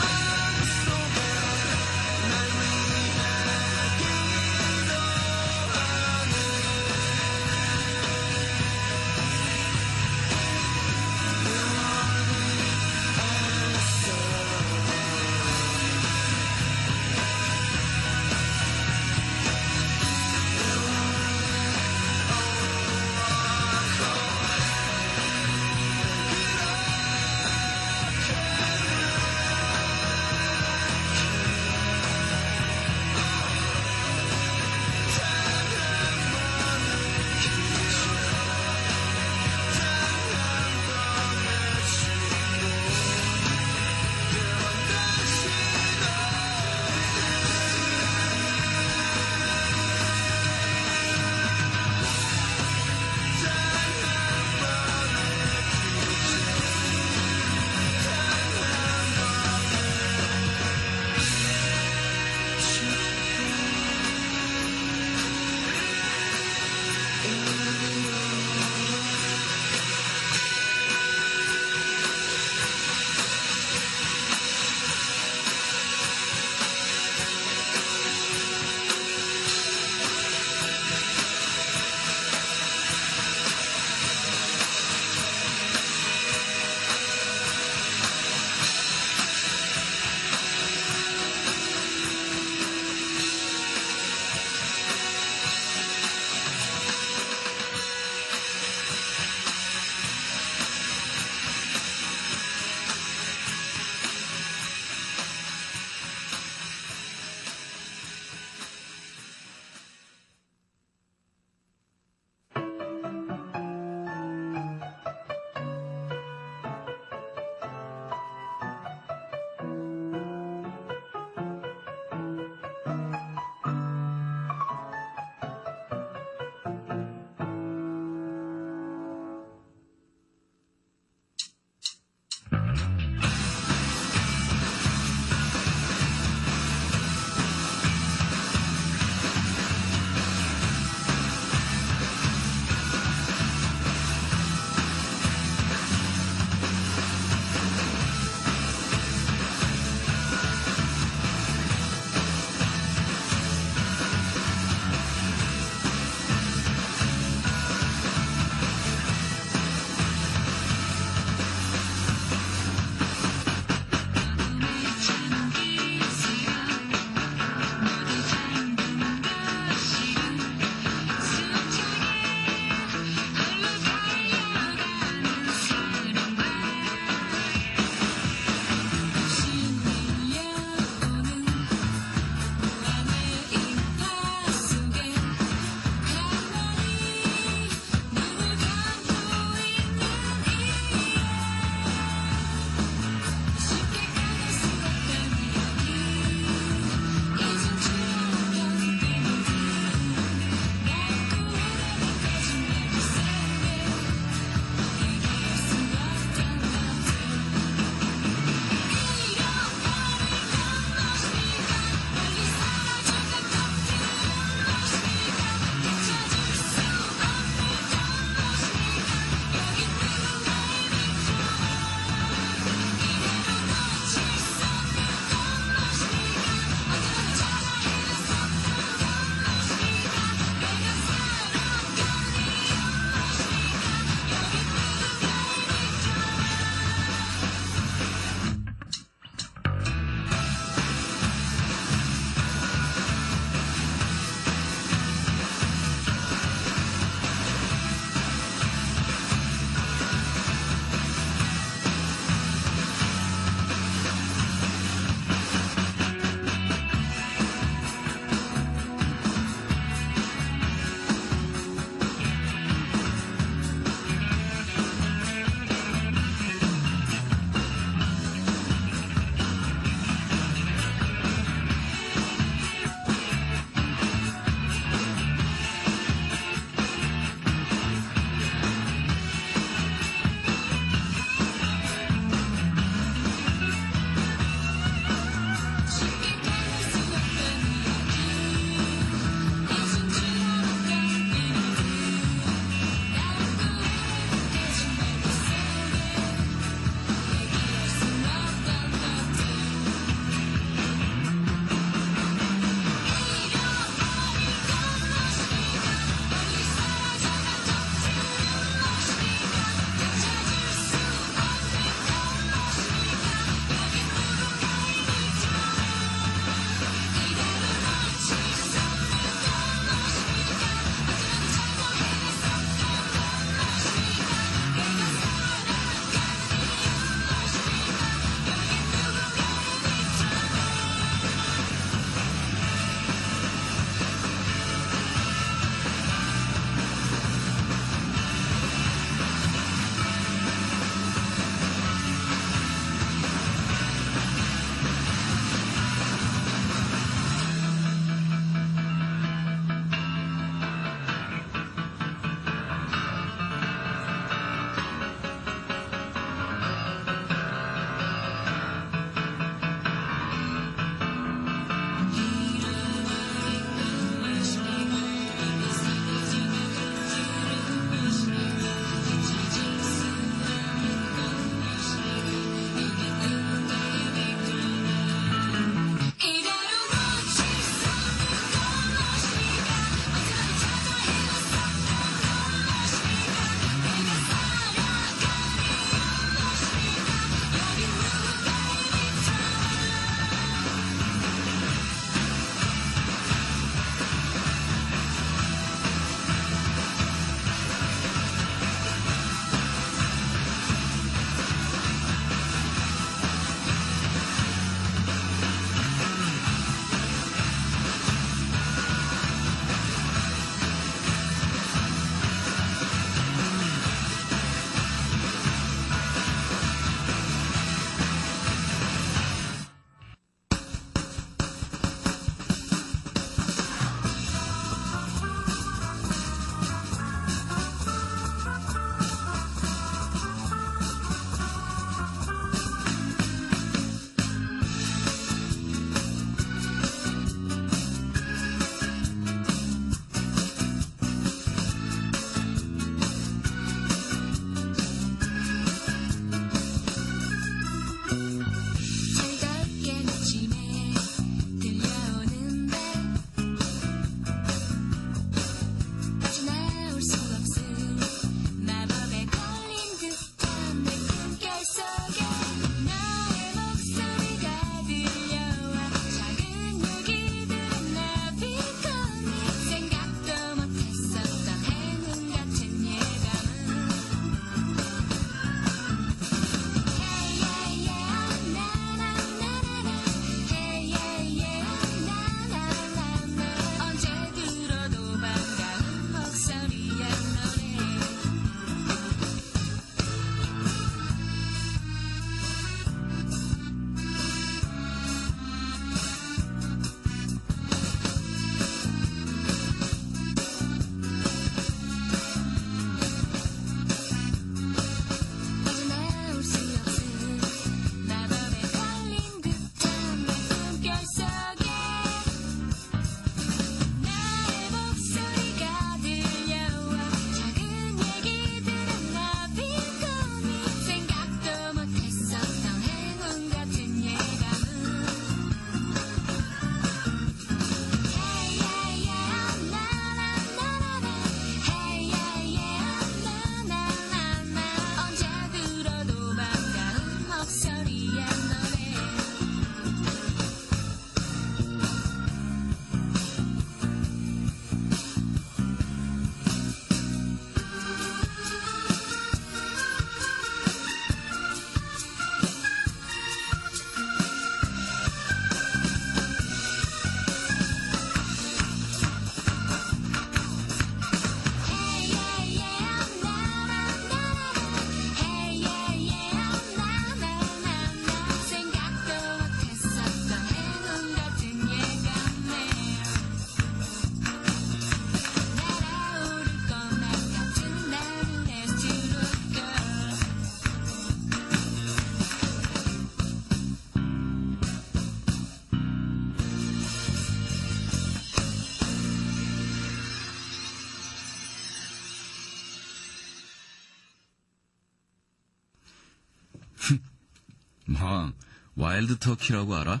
막 와일드 터키라고 알아?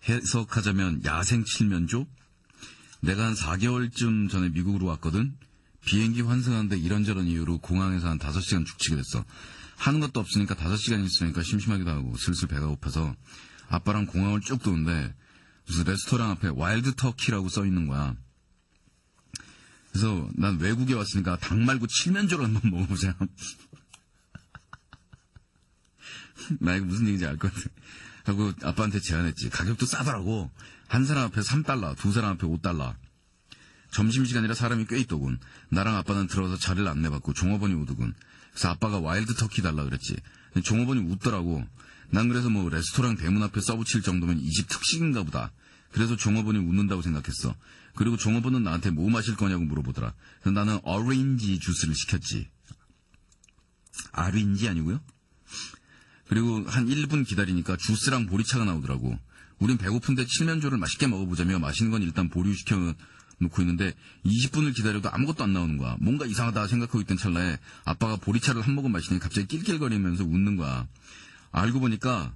해석하자면 야생 칠면조? 내가 한 4개월쯤 전에 미국으로 왔거든? 비행기 환승하는데 이런저런 이유로 공항에서 한 5시간 죽치게 됐어. 하는 것도 없으니까 5시간 있으니까 심심하기도 하고 슬슬 배가 고파서 아빠랑 공항을 쭉 도는데 무슨 레스토랑 앞에 와일드 터키라고 써 있는 거야. 그래서 난 외국에 왔으니까 닭 말고 칠면조를 한번 먹어보자. 나 이거 무슨 얘기인지 알 것 같아. 하고 아빠한테 제안했지. 가격도 싸더라고. 한 사람 앞에 $3, 두 사람 앞에 $5. 점심시간이라 사람이 꽤 있더군. 나랑 아빠는 들어가서 자리를 안내받고 종업원이 오더군. 그래서 아빠가 와일드 터키 달라 그랬지. 근데 종업원이 웃더라고. 난 그래서 뭐 레스토랑 대문 앞에 써붙일 정도면 이 집 특식인가 보다. 그래서 종업원이 웃는다고 생각했어. 그리고 종업원은 나한테 뭐 마실 거냐고 물어보더라. 그래서 나는 오렌지 주스를 시켰지. 아린지 아니고요? 그리고 한 1분 기다리니까 주스랑 보리차가 나오더라고. 우린 배고픈데 칠면조를 맛있게 먹어보자며 마시는 건 일단 보류시켜 놓고 있는데 20분을 기다려도 아무것도 안 나오는 거야. 뭔가 이상하다 생각하고 있던 찰나에 아빠가 보리차를 한 모금 마시니 갑자기 낄낄거리면서 웃는 거야. 알고 보니까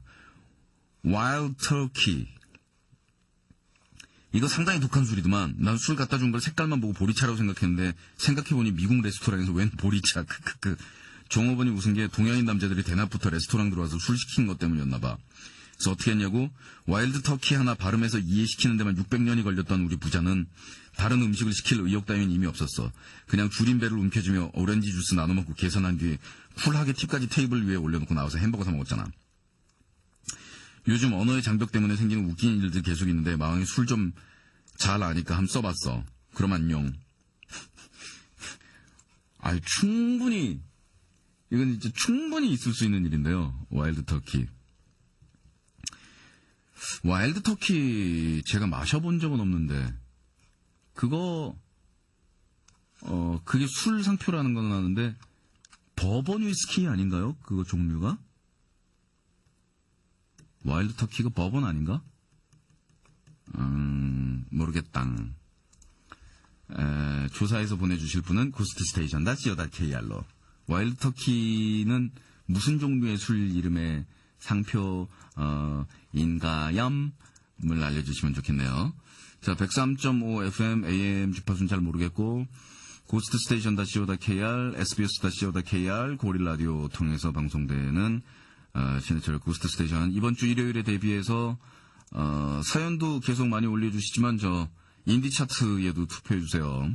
와일드 터키. 이거 상당히 독한 술이더만. 난 술 갖다 준 걸 색깔만 보고 보리차라고 생각했는데 생각해보니 미국 레스토랑에서 웬 보리차. 종업원이 웃은 게 동양인 남자들이 대낮부터 레스토랑 들어와서 술 시킨 것 때문이었나 봐. 그래서 어떻게 했냐고? 와일드 터키 하나 발음해서 이해시키는 데만 600년이 걸렸던 우리 부자는 다른 음식을 시킬 의욕 따윈 이미 없었어. 그냥 줄임배를 움켜쥐며 오렌지 주스 나눠 먹고 계산한 뒤에 쿨하게 팁까지 테이블 위에 올려놓고 나와서 햄버거 사 먹었잖아. 요즘 언어의 장벽 때문에 생기는 웃긴 일들 계속 있는데 마왕이 술 좀 잘 아니까 한번 써봤어. 그럼 안녕. 아유, 충분히 이건 이제 충분히 있을 수 있는 일인데요. 와일드 터키. 와일드 터키 제가 마셔본 적은 없는데 그거 그게 술 상표라는 건 아는데 버번 위스키 아닌가요? 그거 종류가? 와일드 터키가 버번 아닌가? 모르겠당. 조사해서 보내주실 분은 고스트스테이션.co.kr로. 와일드 터키는 무슨 종류의 술 이름의 상표, 인가염을 알려주시면 좋겠네요. 자, 103.5 FM, AM 주파수는 잘 모르겠고, 고스트스테이션.co.kr, sbs.co.kr, 고릴라디오 통해서 방송되는, 신해철 고스트스테이션. 이번 주 일요일에 대비해서, 사연도 계속 많이 올려주시지만, 인디 차트에도 투표해주세요.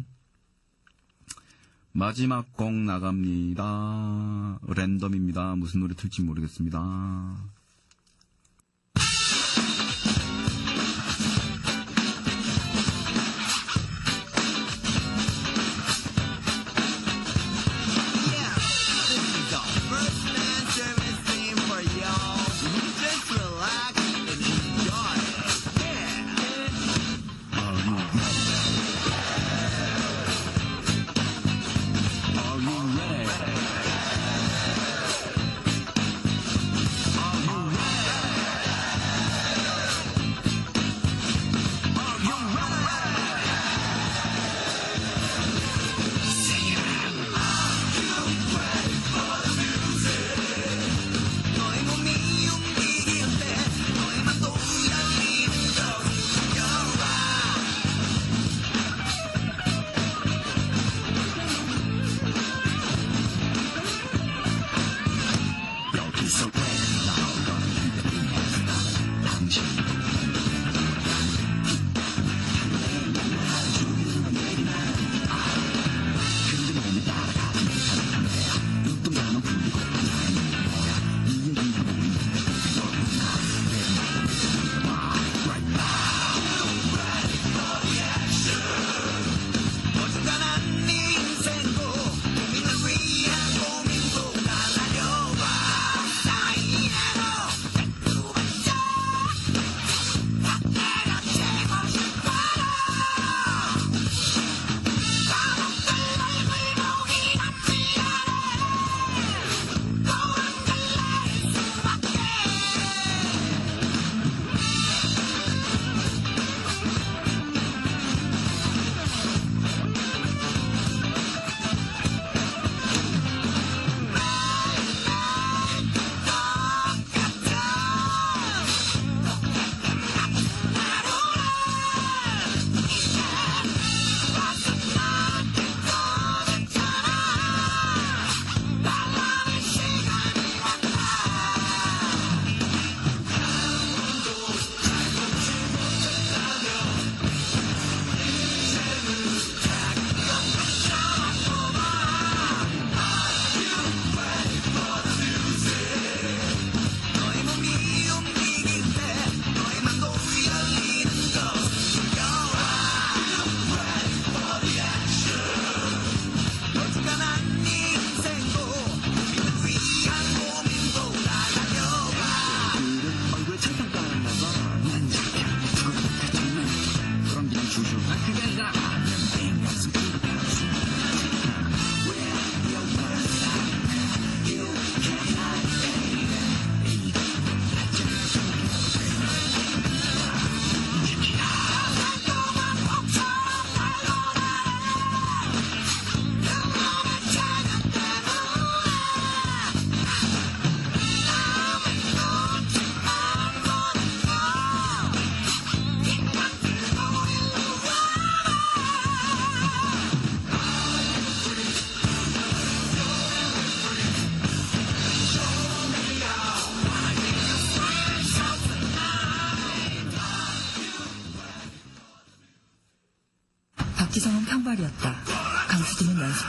마지막 곡 나갑니다. 랜덤입니다. 무슨 노래 틀지 모르겠습니다.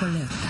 바퀴벌레였다.